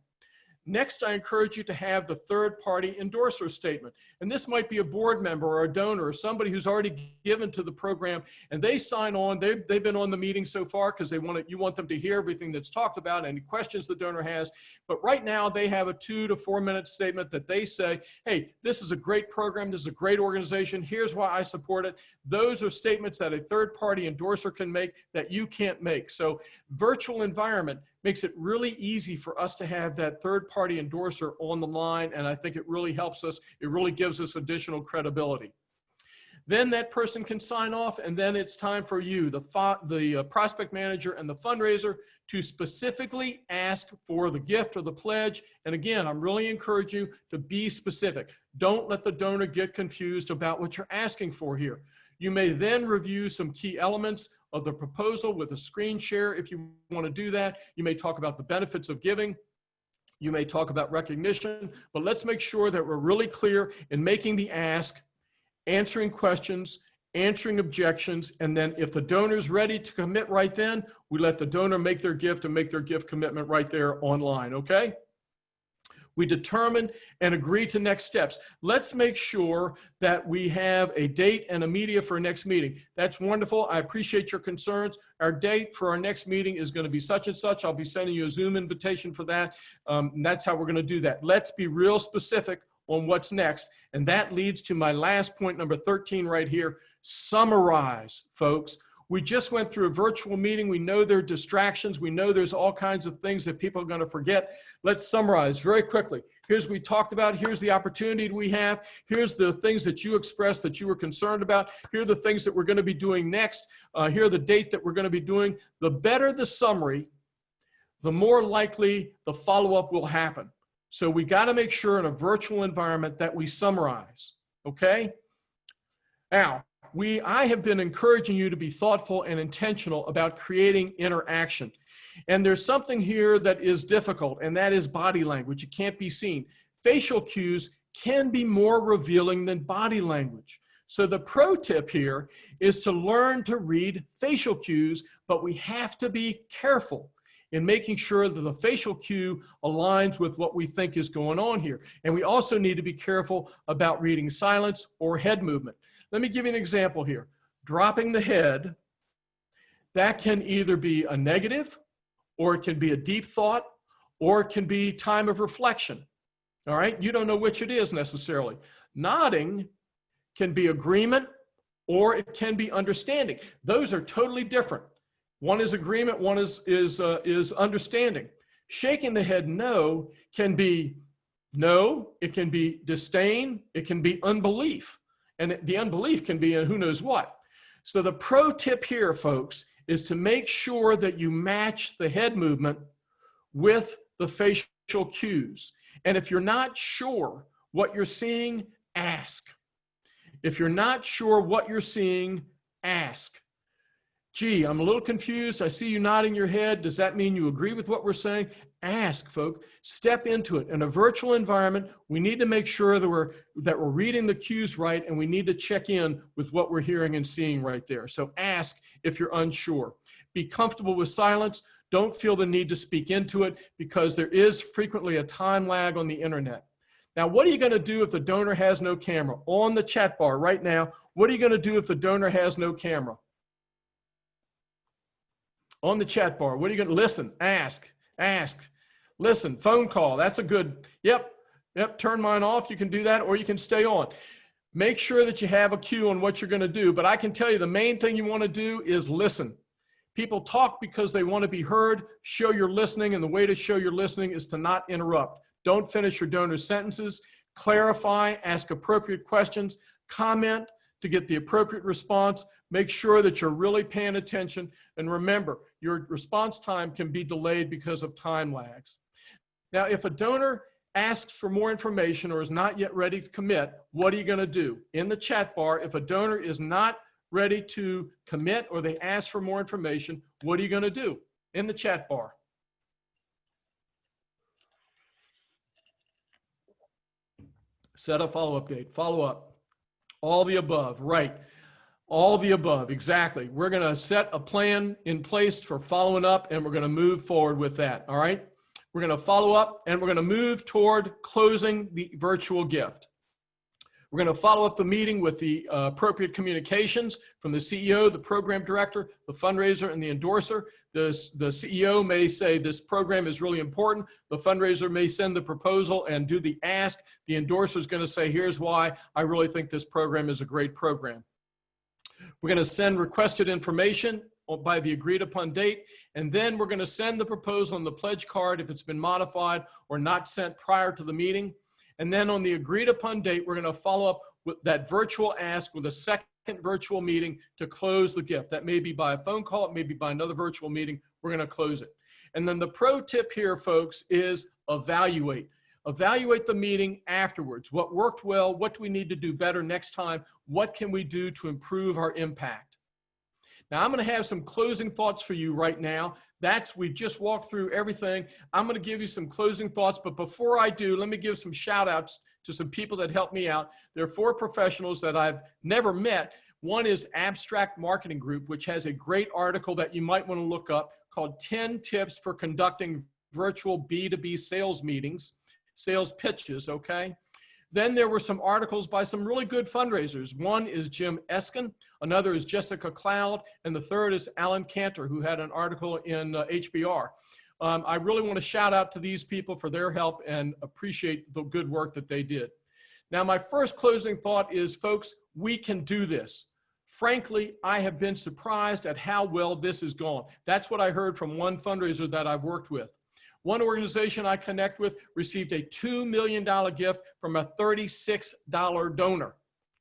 Next, I encourage you to have the third-party endorser statement. And this might be a board member or a donor or somebody who's already given to the program, and they sign on. They've been on the meeting so far because you want them to hear everything that's talked about, any questions the donor has. But right now, they have a 2 to 4 minute statement that they say, hey, this is a great program. This is a great organization. Here's why I support it. Those are statements that a third-party endorser can make that you can't make. So virtual environment makes it really easy for us to have that third-party endorser on the line, and I think it really helps us. It really gives us additional credibility. Then that person can sign off, and then it's time for you, the prospect manager and the fundraiser, to specifically ask for the gift or the pledge. And again, I'm really encouraging you to be specific. Don't let the donor get confused about what you're asking for here. You may then review some key elements of the proposal with a screen share if you want to do that. You may talk about the benefits of giving. You may talk about recognition, but let's make sure that we're really clear in making the ask, answering questions, answering objections, and then if the donor's ready to commit right then, we let the donor make their gift and make their gift commitment right there online, okay? We determine and agree to next steps. Let's make sure that we have a date and a media for our next meeting. That's wonderful. I appreciate your concerns. Our date for our next meeting is going to be such and such. I'll be sending you a Zoom invitation for that. And that's how we're going to do that. Let's be real specific on what's next. And that leads to my last point, number 13 right here. Summarize, folks. We just went through a virtual meeting. We know there are distractions. We know there's all kinds of things that people are going to forget. Let's summarize very quickly. Here's what we talked about. Here's the opportunity we have. Here's the things that you expressed that you were concerned about. Here are the things that we're going to be doing next. Here are the date that we're going to be doing. The better the summary, the more likely the follow-up will happen. So we got to make sure in a virtual environment that we summarize, okay? Now, I have been encouraging you to be thoughtful and intentional about creating interaction. And there's something here that is difficult, and that is body language. It can't be seen. Facial cues can be more revealing than body language. So the pro tip here is to learn to read facial cues, but we have to be careful in making sure that the facial cue aligns with what we think is going on here. And we also need to be careful about reading silence or head movement. Let me give you an example here. Dropping the head, that can either be a negative, or it can be a deep thought, or it can be time of reflection. All right, you don't know which it is necessarily. Nodding can be agreement, or it can be understanding. Those are totally different. One is agreement, one is understanding. Shaking the head no can be no, it can be disdain, it can be unbelief. And the unbelief can be in who knows what. So the pro tip here, folks, is to make sure that you match the head movement with the facial cues. And if you're not sure what you're seeing, ask. If you're not sure what you're seeing, ask. Gee, I'm a little confused. I see you nodding your head. Does that mean you agree with what we're saying? Ask, folks. Step into it. In a virtual environment, we need to make sure that we're reading the cues right, and we need to check in with what we're hearing and seeing right there. So ask if you're unsure. Be comfortable with silence. Don't feel the need to speak into it, because there is frequently a time lag on the internet. Now, what are you going to do if the donor has no camera? On the chat bar right now, what are you going to do if the donor has no camera? On the chat bar, what are you going to listen? Ask, listen, phone call. That's a good, yep, turn mine off. You can do that, or you can stay on. Make sure that you have a cue on what you're going to do. But I can tell you the main thing you want to do is listen. People talk because they want to be heard. Show you're listening, and the way to show you're listening is to not interrupt. Don't finish your donor's sentences. Clarify, ask appropriate questions, comment to get the appropriate response. Make sure that you're really paying attention. And remember, your response time can be delayed because of time lags. Now, if a donor asks for more information or is not yet ready to commit, what are you going to do? In the chat bar, if a donor is not ready to commit or they ask for more information, what are you going to do? In the chat bar. Set a follow-up date, follow up, all the above, right? All the above, exactly. We're going to set a plan in place for following up, and we're going to move forward with that, all right? We're going to follow up, and we're going to move toward closing the virtual gift. We're going to follow up the meeting with the appropriate communications from the CEO, the program director, the fundraiser, and the endorser. The CEO may say this program is really important. The fundraiser may send the proposal and do the ask. The endorser is going to say, here's why I really think this program is a great program. We're going to send requested information by the agreed upon date, and then we're going to send the proposal on the pledge card if it's been modified or not sent prior to the meeting. And then on the agreed upon date, we're going to follow up with that virtual ask with a second virtual meeting to close the gift. That may be by a phone call, it may be by another virtual meeting. We're going to close it. And then the pro tip here, folks, is evaluate. Evaluate the meeting afterwards. What worked well? What do we need to do better next time? What can we do to improve our impact? Now, I'm going to have some closing thoughts for you right now. We just walked through everything. I'm going to give you some closing thoughts, but before I do, let me give some shout outs to some people that helped me out. There are 4 professionals that I've never met. One is Abstract Marketing Group, which has a great article that you might want to look up called 10 Tips for Conducting Virtual B2B Sales Meetings, Sales Pitches, okay? Then there were some articles by some really good fundraisers. One is Jim Eskin, another is Jessica Cloud, and the third is Alan Cantor, who had an article in HBR. I really want to shout out to these people for their help and appreciate the good work that they did. Now, my first closing thought is, folks, we can do this. Frankly, I have been surprised at how well this has gone. That's what I heard from one fundraiser that I've worked with. One organization I connect with received a $2 million gift from a $36 donor.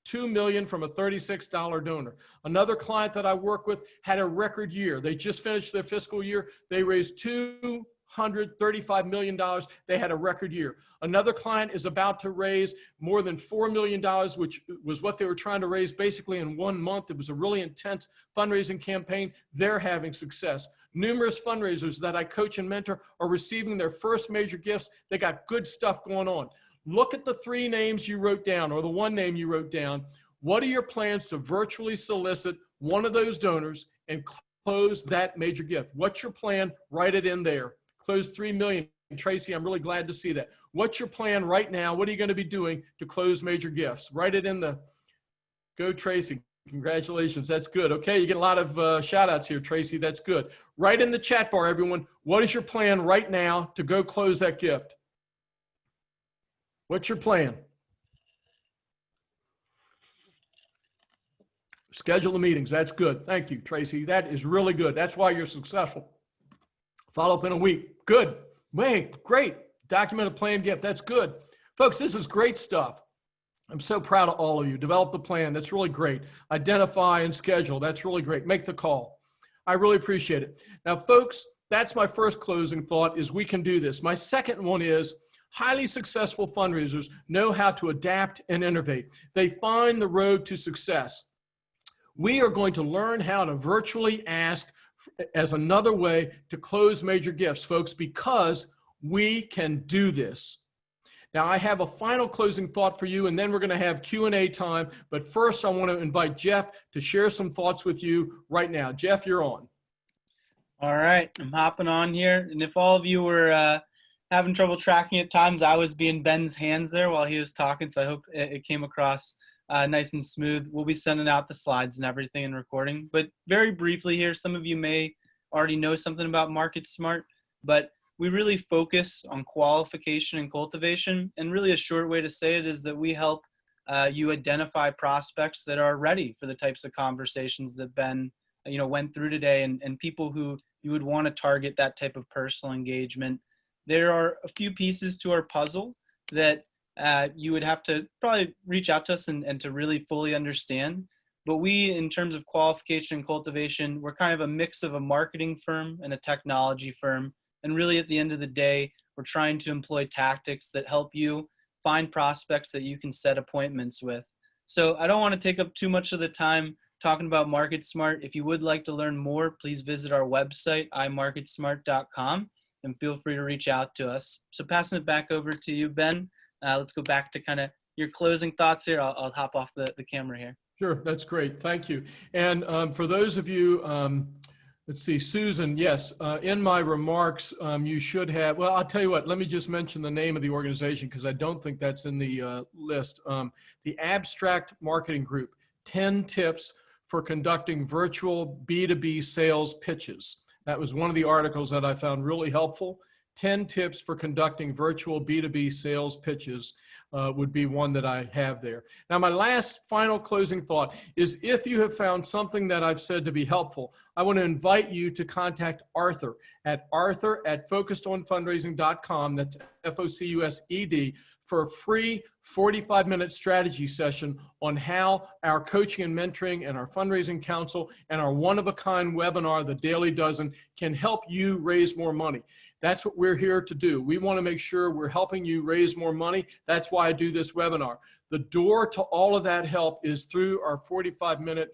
$2 million from a $36 donor. Another client that I work with had a record year. They just finished their fiscal year. They raised $235 million. They had a record year. Another client is about to raise more than $4 million, which was what they were trying to raise basically in 1 month. It was a really intense fundraising campaign. They're having success. Numerous fundraisers that I coach and mentor are receiving their first major gifts. They got good stuff going on. Look at the 3 names you wrote down, or the 1 name you wrote down. What are your plans to virtually solicit one of those donors and close that major gift? What's your plan? Write it in there. Close $3 million. Tracy, I'm really glad to see that. What's your plan right now? What are you going to be doing to close major gifts? Write it in the, go Tracy. Congratulations. That's good. Okay. You get a lot of shout outs here, Tracy. That's good. Write in the chat bar, everyone. What is your plan right now to go close that gift? What's your plan? Schedule the meetings. That's good. Thank you, Tracy. That is really good. That's why you're successful. Follow up in a week. Good. Wait, great. Document a plan gift. That's good. Folks, this is great stuff. I'm so proud of all of you. Develop the plan. That's really great. Identify and schedule. That's really great. Make the call. I really appreciate it. Now, folks, that's my first closing thought is we can do this. My second one is highly successful fundraisers know how to adapt and innovate. They find the road to success. We are going to learn how to virtually ask as another way to close major gifts, folks, because we can do this. Now, I have a final closing thought for you, and then we're going to have Q&A time. But first, I want to invite Jeff to share some thoughts with you right now. Jeff, you're on. All right, I'm hopping on here. And if all of you were having trouble tracking at times, I was being Ben's hands there while he was talking, so I hope it came across nice and smooth. We'll be sending out the slides and everything and recording. But very briefly here, some of you may already know something about Market Smart, but we really focus on qualification and cultivation. And really a short way to say it is that we help you identify prospects that are ready for the types of conversations that Ben went through today, and people who you would want to target that type of personal engagement. There are a few pieces to our puzzle that you would have to probably reach out to us and to really fully understand. But we, in terms of qualification and cultivation, we're kind of a mix of a marketing firm and a technology firm. And really, at the end of the day, we're trying to employ tactics that help you find prospects that you can set appointments with. So I don't want to take up too much of the time talking about Market Smart. If you would like to learn more, please visit our website, imarketsmart.com, and feel free to reach out to us. So passing it back over to you, Ben. Let's go back to kind of your closing thoughts here, I'll hop off the camera here. Sure, that's great. Thank you. And for those of you, let's see, Susan, yes, in my remarks, you should have, well, I'll tell you what, let me just mention the name of the organization because I don't think that's in the list. The Abstract Marketing Group, 10 Tips for Conducting Virtual B2B Sales Pitches. That was one of the articles that I found really helpful. 10 Tips for Conducting Virtual B2B Sales Pitches. Would be one that I have there. Now, my last final closing thought is if you have found something that I've said to be helpful, I want to invite you to contact Arthur at focusedonfundraising.com. That's FOCUSED for a free 45-minute strategy session on how our coaching and mentoring and our fundraising council and our one-of-a-kind webinar, the Daily Dozen, can help you raise more money. That's what we're here to do. We want to make sure we're helping you raise more money. That's why I do this webinar. The door to all of that help is through our 45-minute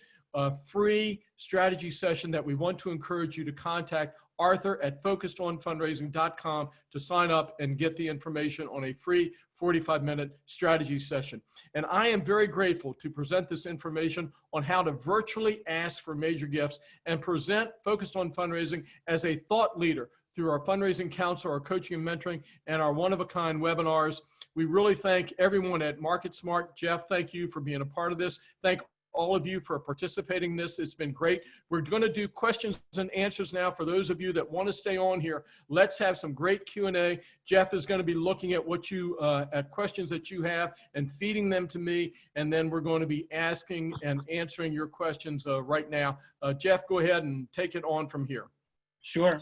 free strategy session that we want to encourage you to contact Arthur at focusedonfundraising.com to sign up and get the information on a free 45-minute strategy session. And I am very grateful to present this information on how to virtually ask for major gifts and present Focused on Fundraising as a thought leader through our fundraising council, our coaching and mentoring, and our one-of-a-kind webinars. We really thank everyone at Market Smart. Jeff, thank you for being a part of this. Thank all of you for participating in this. It's been great. We're going to do questions and answers now for those of you that want to stay on here. Let's have some great Q&A. Jeff is going to be looking at what you, at questions that you have and feeding them to me. And then we're going to be asking and answering your questions right now. Jeff, go ahead and take it on from here. Sure.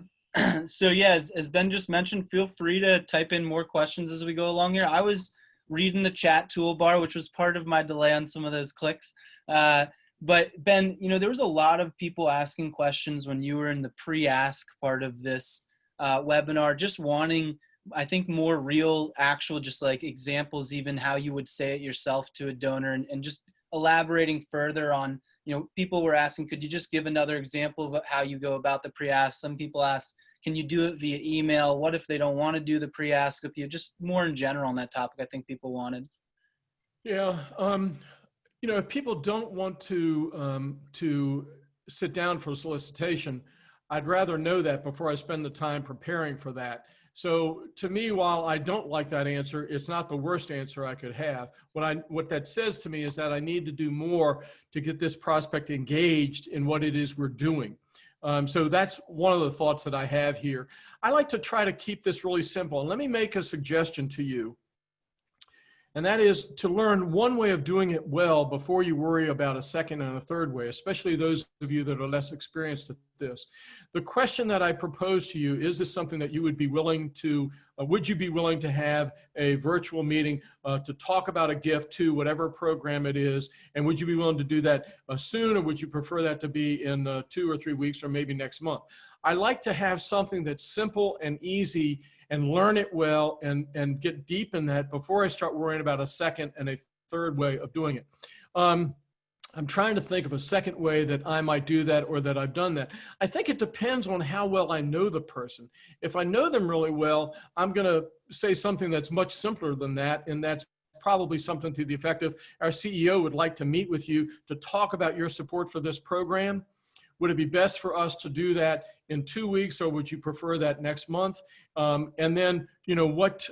So yeah, as Ben just mentioned, feel free to type in more questions as we go along here. I was reading the chat toolbar, which was part of my delay on some of those clicks. But Ben, you know, there was a lot of people asking questions when you were in the pre-ask part of this webinar, just wanting, I think, more real, actual, just like examples, even how you would say it yourself to a donor, and just elaborating further on, you know, people were asking, could you just give another example of how you go about the pre-ask? Some people ask, can you do it via email? What if they don't want to do the pre-ask with you? Just more in general on that topic, I think people wanted. Yeah, you know, if people don't want to sit down for a solicitation, I'd rather know that before I spend the time preparing for that. So to me, while I don't like that answer, it's not the worst answer I could have. What that says to me is that I need to do more to get this prospect engaged in what it is we're doing. So that's one of the thoughts that I have here. I like to try to keep this really simple. And let me make a suggestion to you. And that is to learn one way of doing it well before you worry about a second and a third way, especially those of you that are less experienced at this. The question that I propose to you, is this something that you would be willing to, would you be willing to have a virtual meeting to talk about a gift to whatever program it is? And would you be willing to do that soon, or would you prefer that to be in 2 or 3 weeks or maybe next month? I like to have something that's simple and easy and learn it well and get deep in that before I start worrying about a second and a third way of doing it. I'm trying to think of a second way that I might do that or that I've done that. I think it depends on how well I know the person. If I know them really well, I'm going to say something that's much simpler than that, and that's probably something to the effect of, our CEO would like to meet with you to talk about your support for this program. Would it be best for us to do that in 2 weeks, or would you prefer that next month? And then, you know, what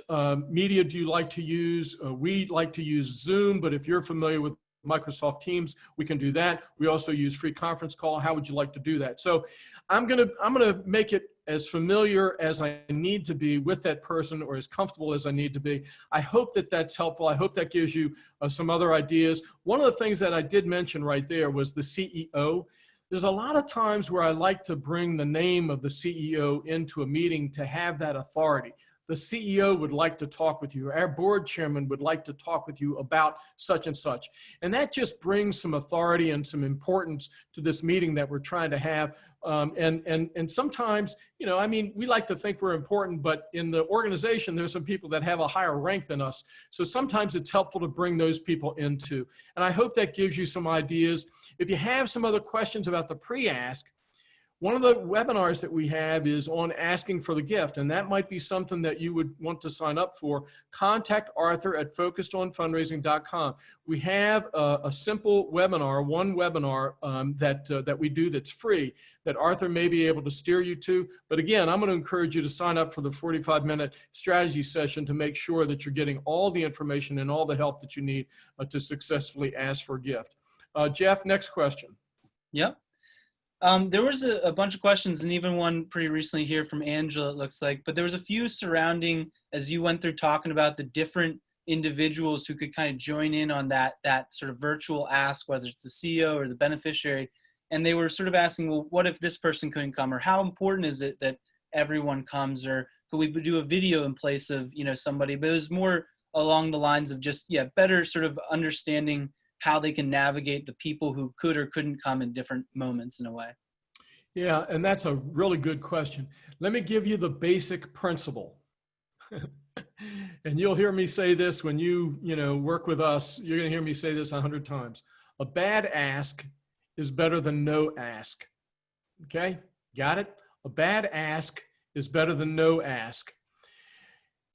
media do you like to use? We like to use Zoom, but if you're familiar with Microsoft Teams, we can do that. We also use free conference call. How would you like to do that? So I'm gonna make it as familiar as I need to be with that person, or as comfortable as I need to be. I hope that that's helpful. I hope that gives you some other ideas. One of the things that I did mention right there was the CEO. There's a lot of times where I like to bring the name of the CEO into a meeting to have that authority. The CEO would like to talk with you. Our board chairman would like to talk with you about such and such. And that just brings some authority and some importance to this meeting that we're trying to have. And sometimes, you know, I mean, we like to think we're important, but in the organization, there's some people that have a higher rank than us. So sometimes it's helpful to bring those people into. And I hope that gives you some ideas. If you have some other questions about the pre-ask, One of the webinars that we have is on asking for the gift, and that might be something that you would want to sign up for. Contact Arthur at focusedonfundraising.com. We have a simple webinar, one webinar that we do that's free, that Arthur may be able to steer you to. But again, I'm going to encourage you to sign up for the 45-minute strategy session to make sure that you're getting all the information and all the help that you need to successfully ask for a gift. Jeff, next question. Yep. There was a bunch of questions, and even one pretty recently here from Angela, it looks like, but there was a few surrounding, as you went through talking about the different individuals who could kind of join in on that sort of virtual ask, whether it's the CEO or the beneficiary. And they were sort of asking, well, what if this person couldn't come, or how important is it that everyone comes, or could we do a video in place of, somebody? But it was more along the lines of just, better sort of understanding how they can navigate the people who could or couldn't come in different moments in a way. Yeah, and that's a really good question. Let me give you the basic principle. And you'll hear me say this when you work with us. You're going to hear me say this 100 times. A bad ask is better than no ask. Okay? Got it? A bad ask is better than no ask.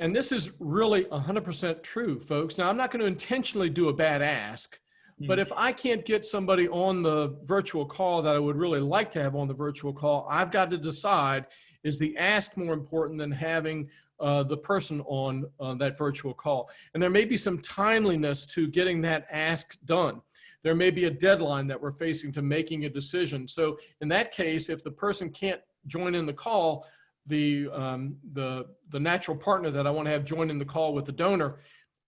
And this is really 100% true, folks. Now, I'm not going to intentionally do a bad ask. But if I can't get somebody on the virtual call that I would really like to have on the virtual call, I've got to decide, is the ask more important than having the person on that virtual call? And there may be some timeliness to getting that ask done. There may be a deadline that we're facing to making a decision. So in that case, if the person can't join in the call, the natural partner that I want to have join in the call with the donor,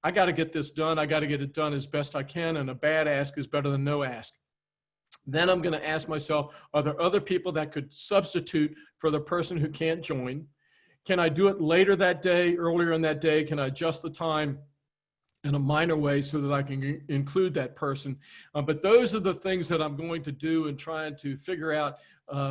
I got to get this done. I got to get it done as best I can. And a bad ask is better than no ask. Then I'm going to ask myself, are there other people that could substitute for the person who can't join? Can I do it later that day, earlier in that day? Can I adjust the time in a minor way so that I can include that person? But those are the things that I'm going to do in trying to figure out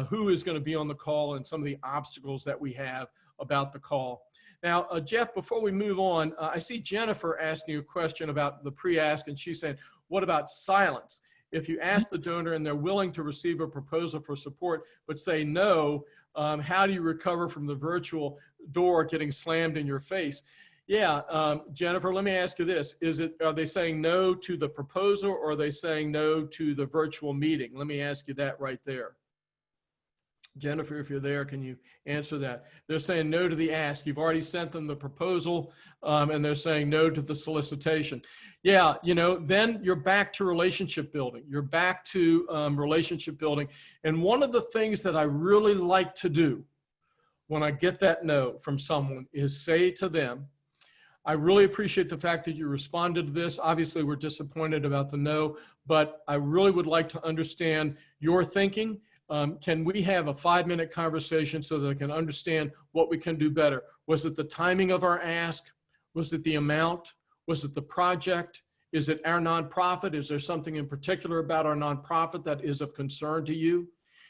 who is going to be on the call and some of the obstacles that we have about the call. Now, Jeff, before we move on, I see Jennifer asking you a question about the pre-ask, and she's saying, what about silence? If you ask the donor and they're willing to receive a proposal for support, but say no, how do you recover from the virtual door getting slammed in your face? Yeah, Jennifer, let me ask you this. Are they saying no to the proposal, or are they saying no to the virtual meeting? Let me ask you that right there. Jennifer, if you're there, can you answer that? They're saying no to the ask. You've already sent them the proposal, and they're saying no to the solicitation. Yeah, then you're back to relationship building. You're back to relationship building. And one of the things that I really like to do when I get that no from someone is say to them, I really appreciate the fact that you responded to this. Obviously, we're disappointed about the no, but I really would like to understand your thinking. Can we have a 5-minute conversation so that I can understand what we can do better? Was it the timing of our ask? Was it the amount? Was it the project? Is it our nonprofit? Is there something in particular about our nonprofit that is of concern to you?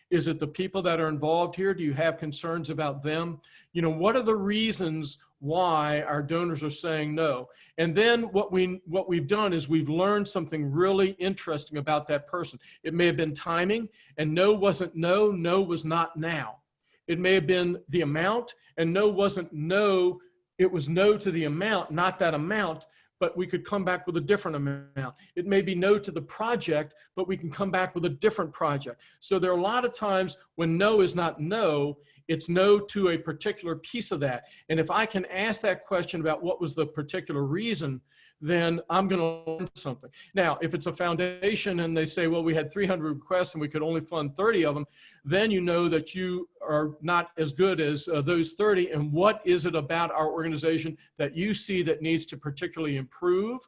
Is it the people that are involved here? Do you have concerns about them? What are the reasons why our donors are saying no? And then what we've done is we've learned something really interesting about that person. It may have been timing, and no wasn't no, no was not now. It may have been the amount, and no wasn't no, it was no to the amount, not that amount, but we could come back with a different amount. It may be no to the project, but we can come back with a different project. So there are a lot of times when no is not no, it's no to a particular piece of that. And if I can ask that question about what was the particular reason, then I'm going to learn something. Now, if it's a foundation and they say, well, we had 300 requests and we could only fund 30 of them, then you know that you are not as good as those 30. And what is it about our organization that you see that needs to particularly improve?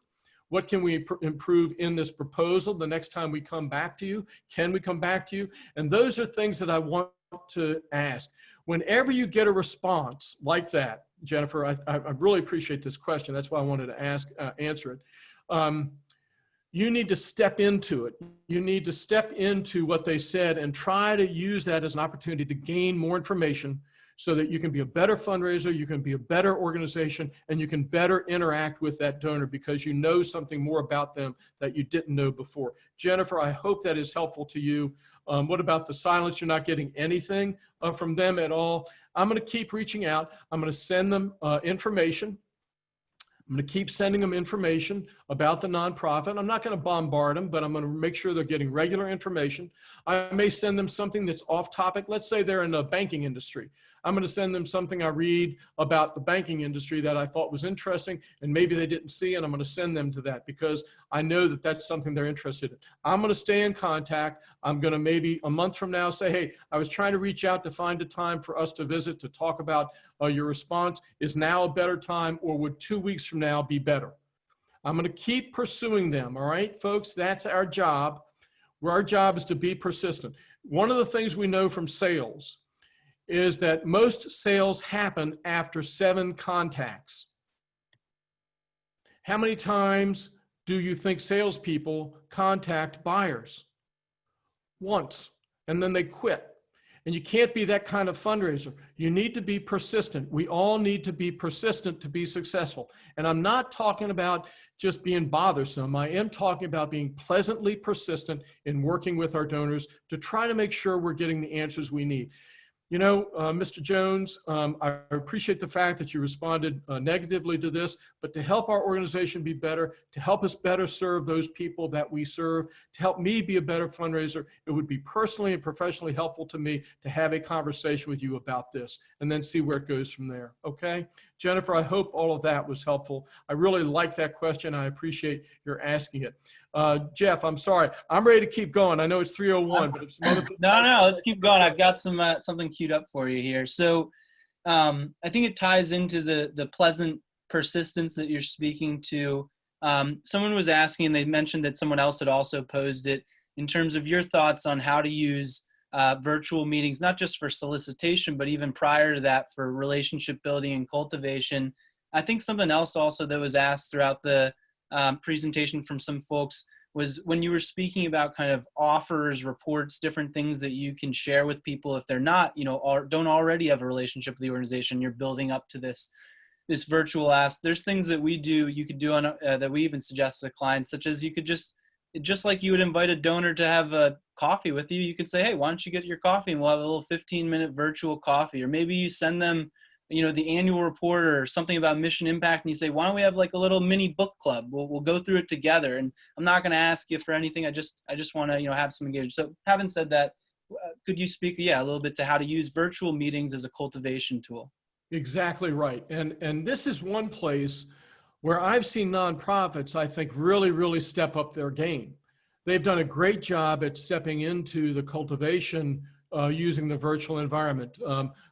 What can we improve in this proposal the next time we come back to you? Can we come back to you? And those are things that I want to ask. Whenever you get a response like that, Jennifer, I really appreciate this question. That's why I wanted to answer it. You need to step into it. You need to step into what they said and try to use that as an opportunity to gain more information so that you can be a better fundraiser, you can be a better organization, and you can better interact with that donor because you know something more about them that you didn't know before. Jennifer, I hope that is helpful to you. What about the silence? You're not getting anything from them at all. I'm going to keep reaching out. I'm going to send them information. I'm going to keep sending them information about the nonprofit. I'm not going to bombard them, but I'm going to make sure they're getting regular information. I may send them something that's off topic. Let's say they're in the banking industry. I'm going to send them something I read about the banking industry that I thought was interesting and maybe they didn't see, and I'm going to send them to that because I know that that's something they're interested in. I'm going to stay in contact. I'm going to maybe a month from now say, hey, I was trying to reach out to find a time for us to visit to talk about your response. Is now a better time, or would 2 weeks from now be better? I'm going to keep pursuing them. All right, folks, that's our job. Our job is to be persistent. One of the things we know from sales is that most sales happen after 7 contacts. How many times do you think salespeople contact buyers? Once, and then they quit. And you can't be that kind of fundraiser. You need to be persistent. We all need to be persistent to be successful. And I'm not talking about just being bothersome. I am talking about being pleasantly persistent in working with our donors to try to make sure we're getting the answers we need. You know, Mr. Jones, I appreciate the fact that you responded negatively to this, but to help our organization be better, to help us better serve those people that we serve, to help me be a better fundraiser, it would be personally and professionally helpful to me to have a conversation with you about this and then see where it goes from there, okay? Jennifer, I hope all of that was helpful. I really like that question. I appreciate your asking it. Jeff, I'm sorry. I'm ready to keep going. I know it's 3:01, but if some other people no, let's keep going. I've got some something queued up for you here. So I think it ties into the pleasant persistence that you're speaking to. Someone was asking, and they mentioned that someone else had also posed it in terms of your thoughts on how to use virtual meetings, not just for solicitation, but even prior to that for relationship building and cultivation. I think something else also that was asked throughout the presentation from some folks was when you were speaking about kind of offers, reports, different things that you can share with people if they're not, you know, or don't already have a relationship with the organization, you're building up to this virtual ask. There's things that we do, you could do on that we even suggest to clients, such as you could just like you would invite a donor to have a coffee with you, you could say, hey, why don't you get your coffee and we'll have a little 15-minute virtual coffee. Or maybe you send them, you know, the annual report or something about mission impact, and you say, why don't we have like a little mini book club? We'll go through it together. And I'm not going to ask you for anything. I just want to, you know, have some engagement. So having said that, could you speak, a little bit to how to use virtual meetings as a cultivation tool? Exactly right. And this is one place where I've seen nonprofits, I think, really step up their game. They've done a great job at stepping into the cultivation using the virtual environment.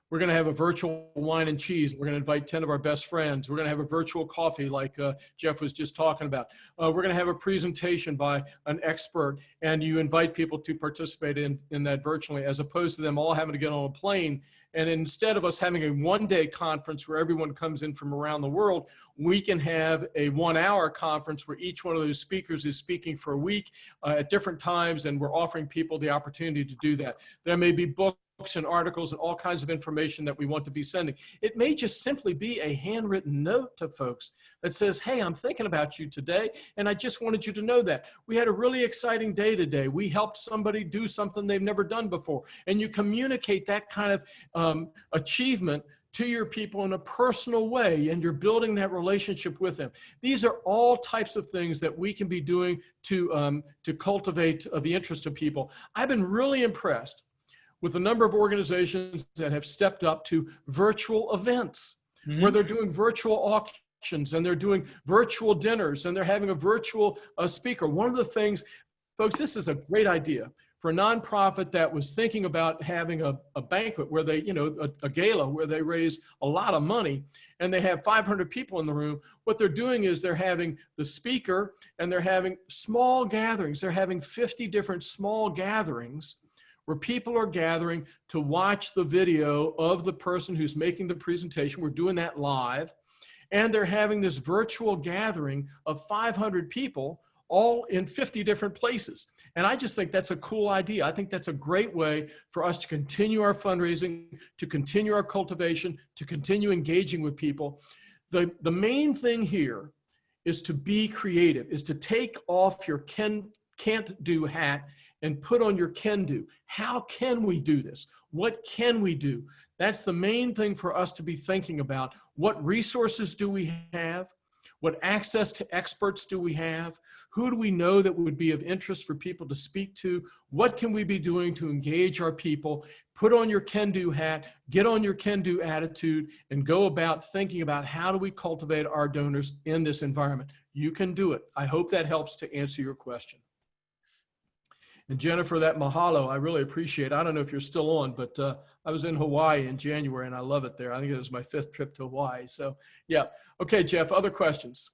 We're going to have a virtual wine and cheese. We're going to invite 10 of our best friends. We're going to have a virtual coffee like Jeff was just talking about. We're going to have a presentation by an expert, and you invite people to participate in that virtually, as opposed to them all having to get on a plane. And instead of us having a one-day conference where everyone comes in from around the world, we can have a 1-hour conference where each one of those speakers is speaking for a week at different times, and we're offering people the opportunity to do that. There may be books and articles and all kinds of information that we want to be sending. It may just simply be a handwritten note to folks that says, hey, I'm thinking about you today, and I just wanted you to know that. We had a really exciting day today. We helped somebody do something they've never done before. And you communicate that kind of achievement to your people in a personal way, and you're building that relationship with them. These are all types of things that we can be doing to cultivate the interest of people. I've been really impressed with the number of organizations that have stepped up to virtual events, where they're doing virtual auctions and they're doing virtual dinners and they're having a virtual speaker. One of the things, folks, this is a great idea for a nonprofit that was thinking about having a banquet where they, a gala where they raise a lot of money and they have 500 people in the room. What they're doing is they're having the speaker and they're having small gatherings. They're having 50 different small gatherings where people are gathering to watch the video of the person who's making the presentation. We're doing that live. And they're having this virtual gathering of 500 people all in 50 different places. And I just think that's a cool idea. I think that's a great way for us to continue our fundraising, to continue our cultivation, to continue engaging with people. The main thing here is to be creative, is to take off your can't do hat and put on your can do. How can we do this? What can we do? That's the main thing for us to be thinking about. What resources do we have? What access to experts do we have? Who do we know that would be of interest for people to speak to? What can we be doing to engage our people? Put on your can-do hat, get on your can-do attitude, and go about thinking about how do we cultivate our donors in this environment. You can do it. I hope that helps to answer your question. And Jennifer, that mahalo, I really appreciate it. I don't know if you're still on, but I was in Hawaii in January and I love it there. I think it was my 5th trip to Hawaii. So yeah. Okay, Jeff, other questions?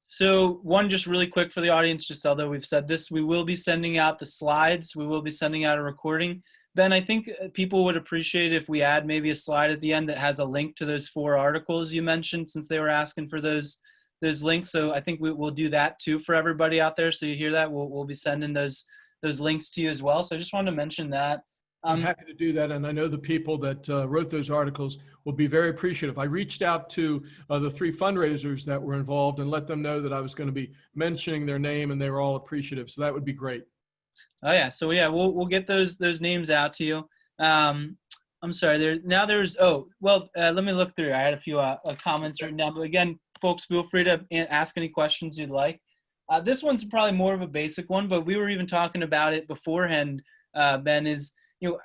So one just really quick for the audience, just although we've said this, we will be sending out the slides. We will be sending out a recording. Ben, I think people would appreciate if we add maybe a slide at the end that has a link to those 4 articles you mentioned, since they were asking for those links. So I think we'll do that too for everybody out there. So you hear that, we'll be sending those links to you as well. So I just wanted to mention that. I'm happy to do that. And I know the people that wrote those articles will be very appreciative. I reached out to the 3 fundraisers that were involved and let them know that I was going to be mentioning their name, and they were all appreciative. So that would be great. Oh yeah. So yeah, we'll get those names out to you. I'm sorry. Let me look through. I had a few comments written down, but again, folks, feel free to ask any questions you'd like. This one's probably more of a basic one, but we were even talking about it beforehand, Ben, is,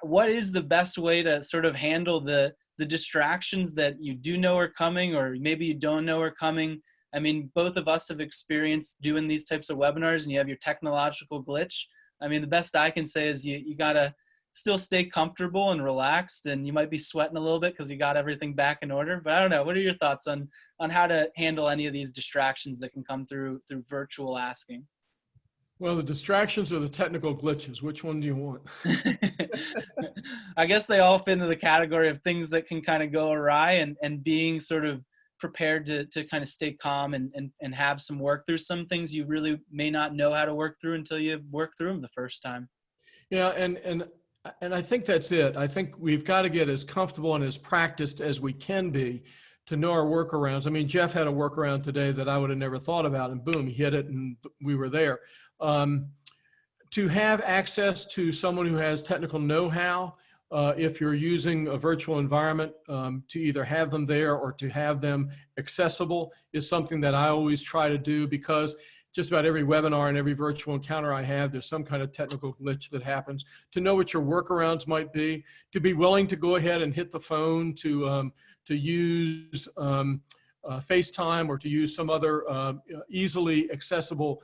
what is the best way to sort of handle the distractions that you do know are coming, or maybe you don't know are coming? I mean, both of us have experienced doing these types of webinars, and you have your technological glitch. I mean, the best I can say is you gotta still stay comfortable and relaxed, and you might be sweating a little bit because you got everything back in order. But I don't know. What are your thoughts on how to handle any of these distractions that can come through virtual asking? Well, the distractions or the technical glitches, which one do you want? I guess they all fit into the category of things that can kind of go awry, and being sort of prepared to kind of stay calm and have some work through some things you really may not know how to work through until you work through them the first time. Yeah, and I think that's it. I think we've got to get as comfortable and as practiced as we can be to know our workarounds. I mean, Jeff had a workaround today that I would have never thought about, and boom, he hit it and we were there. To have access to someone who has technical know-how, if you're using a virtual environment, to either have them there or to have them accessible is something that I always try to do, because just about every webinar and every virtual encounter I have, there's some kind of technical glitch that happens. To know what your workarounds might be, to be willing to go ahead and hit the phone, to use FaceTime or to use some other easily accessible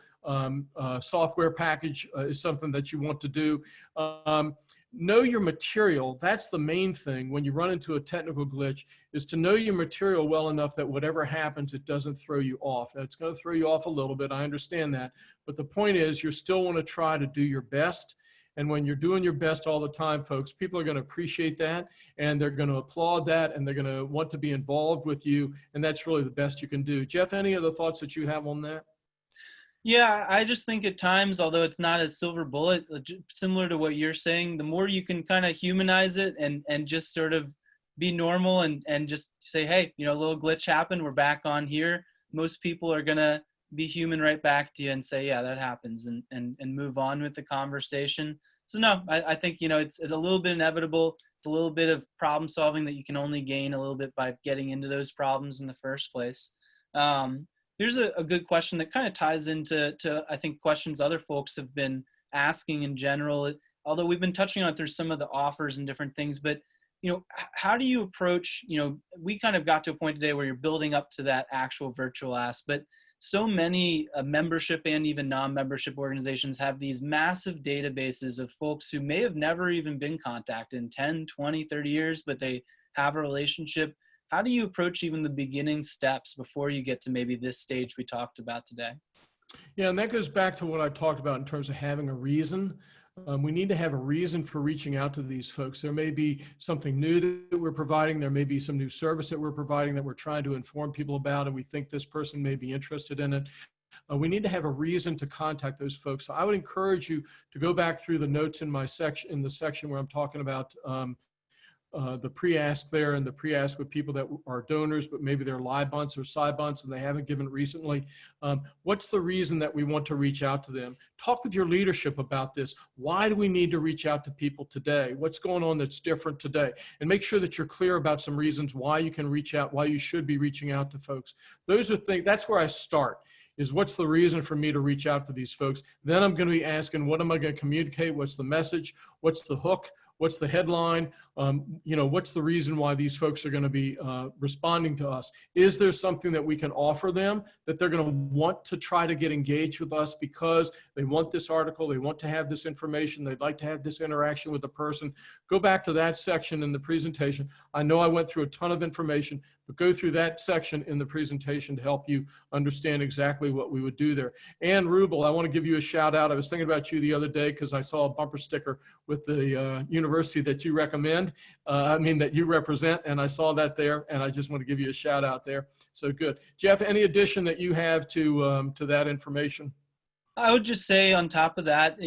software package is something that you want to do. Know your material. That's the main thing when you run into a technical glitch, is to know your material well enough that whatever happens, it doesn't throw you off. Now, it's going to throw you off a little bit. I understand that. But the point is, you still want to try to do your best. And when you're doing your best all the time, folks, people are going to appreciate that, and they're going to applaud that, and they're going to want to be involved with you. And that's really the best you can do. Jeff, any other thoughts that you have on that? Yeah, I just think at times, although it's not a silver bullet, similar to what you're saying, the more you can kind of humanize it and just sort of be normal and just say, hey, a little glitch happened, we're back on here. Most people are going to be human right back to you and say, yeah, that happens, and move on with the conversation. So no, I think, it's a little bit inevitable. It's a little bit of problem solving that you can only gain a little bit by getting into those problems in the first place. Here's a good question that kind of ties into I think questions other folks have been asking in general, although we've been touching on it through some of the offers and different things. But, how do you approach, we kind of got to a point today where you're building up to that actual virtual ask, but so many membership and even non-membership organizations have these massive databases of folks who may have never even been contacted in 10, 20, 30 years, but they have a relationship. How do you approach even the beginning steps before you get to maybe this stage we talked about today? Yeah, and that goes back to what I talked about in terms of having a reason. We need to have a reason for reaching out to these folks. There may be something new that we're providing. There may be some new service that we're providing that we're trying to inform people about, and we think this person may be interested in it. We need to have a reason to contact those folks. So I would encourage you to go back through the notes in my section, in the section where I'm talking about the pre-ask there, and the pre-ask with people that are donors, but maybe they're live bunts or side bunts and they haven't given recently. What's the reason that we want to reach out to them? Talk with your leadership about this. Why do we need to reach out to people today? What's going on that's different today? And make sure that you're clear about some reasons why you can reach out, why you should be reaching out to folks. Those are things, that's where I start, is what's the reason for me to reach out for these folks? Then I'm going to be asking, what am I going to communicate? What's the message? What's the hook? What's the headline? What's the reason why these folks are going to be responding to us? Is there something that we can offer them that they're going to want to try to get engaged with us because they want this article, they want to have this information, they'd like to have this interaction with the person? Go back to that section in the presentation. I know I went through a ton of information, but go through that section in the presentation to help you understand exactly what we would do there. Ann Rubel, I want to give you a shout out. I was thinking about you the other day because I saw a bumper sticker with the university that you recommend, that you represent, and I saw that there, and I just want to give you a shout out there. So good. Jeff, any addition that you have to that information? I would just say on top of that,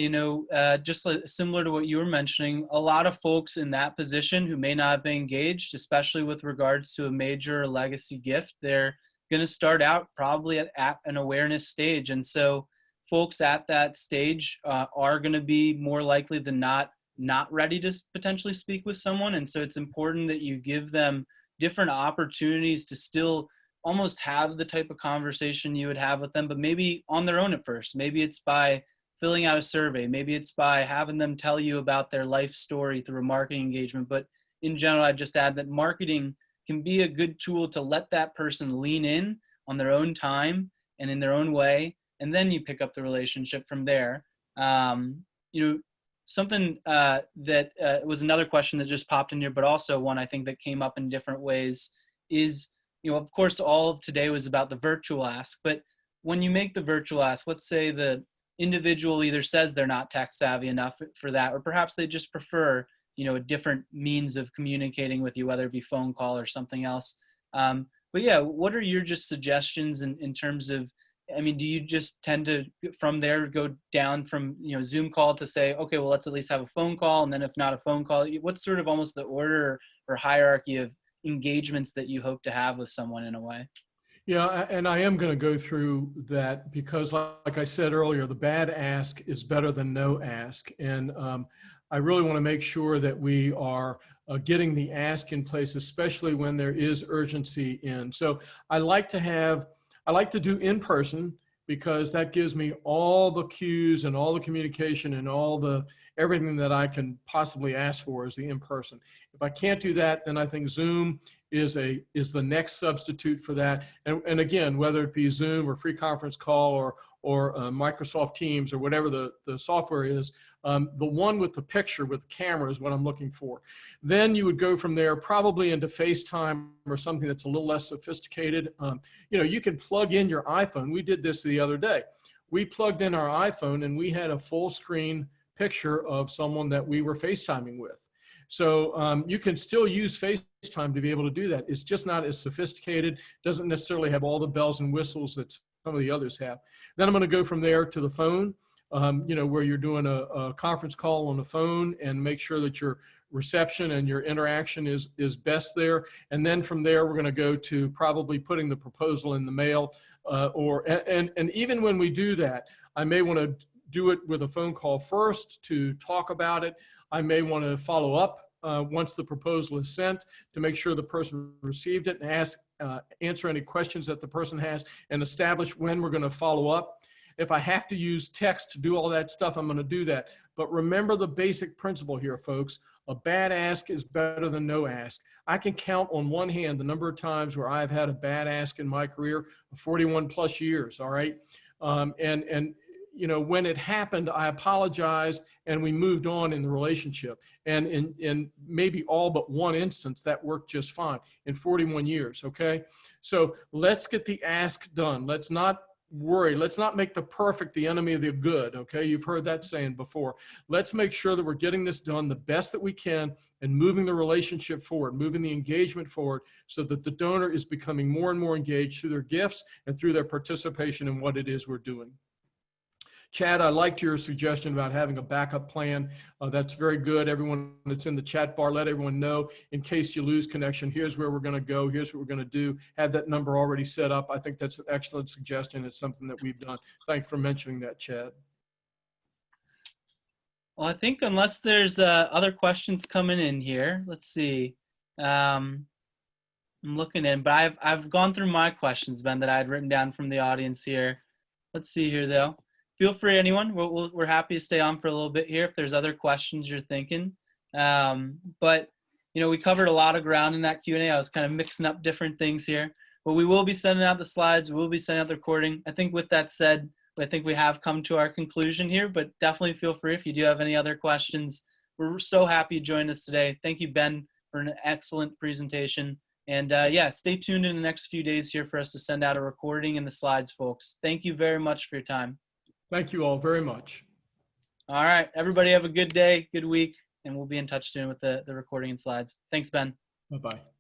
just similar to what you were mentioning, a lot of folks in that position who may not have been engaged, especially with regards to a major legacy gift, they're going to start out probably at an awareness stage. And so folks at that stage are going to be more likely than not ready to potentially speak with someone. And so it's important that you give them different opportunities to still almost have the type of conversation you would have with them, but maybe on their own at first. Maybe it's by filling out a survey. Maybe it's by having them tell you about their life story through a marketing engagement. But in general, I'd just add that marketing can be a good tool to let that person lean in on their own time and in their own way. And then you pick up the relationship from there. Something that was another question that just popped in here, but also one I think that came up in different ways is, of course, all of today was about the virtual ask, but when you make the virtual ask, let's say the individual either says they're not tech savvy enough for that, or perhaps they just prefer, a different means of communicating with you, whether it be phone call or something else. But yeah, what are your just suggestions in terms of, do you just tend to from there go down from, Zoom call to say, okay, well, let's at least have a phone call. And then if not a phone call, what's sort of almost the order or hierarchy of engagements that you hope to have with someone in a way? Yeah, and I am going to go through that because like I said earlier, the bad ask is better than no ask. And I really want to make sure that we are getting the ask in place, especially when there is urgency in. So I like to do in person because that gives me all the cues and all the communication and everything that I can possibly ask for is the in-person. If I can't do that, then I think Zoom is the next substitute for that. And again, whether it be Zoom or free conference call or Microsoft Teams or whatever the software is, the one with the picture with the camera is what I'm looking for. Then you would go from there probably into FaceTime or something that's a little less sophisticated. You can plug in your iPhone. We did this the other day. We plugged in our iPhone and we had a full screen picture of someone that we were FaceTiming with. So you can still use FaceTime to be able to do that. It's just not as sophisticated, doesn't necessarily have all the bells and whistles that some of the others have. Then I'm going to go from there to the phone, where you're doing a conference call on the phone and make sure that your reception and your interaction is best there. And then from there, we're going to go to probably putting the proposal in the mail and even when we do that, I may want to do it with a phone call first to talk about it. I may want to follow up once the proposal is sent to make sure the person received it and answer any questions that the person has and establish when we're going to follow up. If I have to use text to do all that stuff, I'm going to do that. But remember the basic principle here, folks. A bad ask is better than no ask. I can count on one hand the number of times where I've had a bad ask in my career, 41 plus years, all right? When it happened, I apologized and we moved on in the relationship. And in maybe all but one instance, that worked just fine in 41 years, okay? So let's get the ask done. Let's not worry. Let's not make the perfect the enemy of the good. Okay. You've heard that saying before. Let's make sure that we're getting this done the best that we can and moving the relationship forward, moving the engagement forward so that the donor is becoming more and more engaged through their gifts and through their participation in what it is we're doing. Chad, I liked your suggestion about having a backup plan. That's very good. Everyone that's in the chat bar, let everyone know in case you lose connection, here's where we're going to go. Here's what we're going to do. Have that number already set up. I think that's an excellent suggestion. It's something that we've done. Thanks for mentioning that, Chad. Well, I think unless there's other questions coming in here, let's see. I'm looking in, but I've gone through my questions, Ben, that I had written down from the audience here. Let's see here, though. Feel free, anyone. We're happy to stay on for a little bit here if there's other questions you're thinking. But, we covered a lot of ground in that Q&A. I was kind of mixing up different things here. But we will be sending out the slides. We will be sending out the recording. I think with that said, I think we have come to our conclusion here. But definitely feel free if you do have any other questions. We're so happy you joined us today. Thank you, Ben, for an excellent presentation. And yeah, stay tuned in the next few days here for us to send out a recording and the slides, folks. Thank you very much for your time. Thank you all very much. All right. Everybody have a good day, good week, and we'll be in touch soon with the recording and slides. Thanks, Ben. Bye-bye.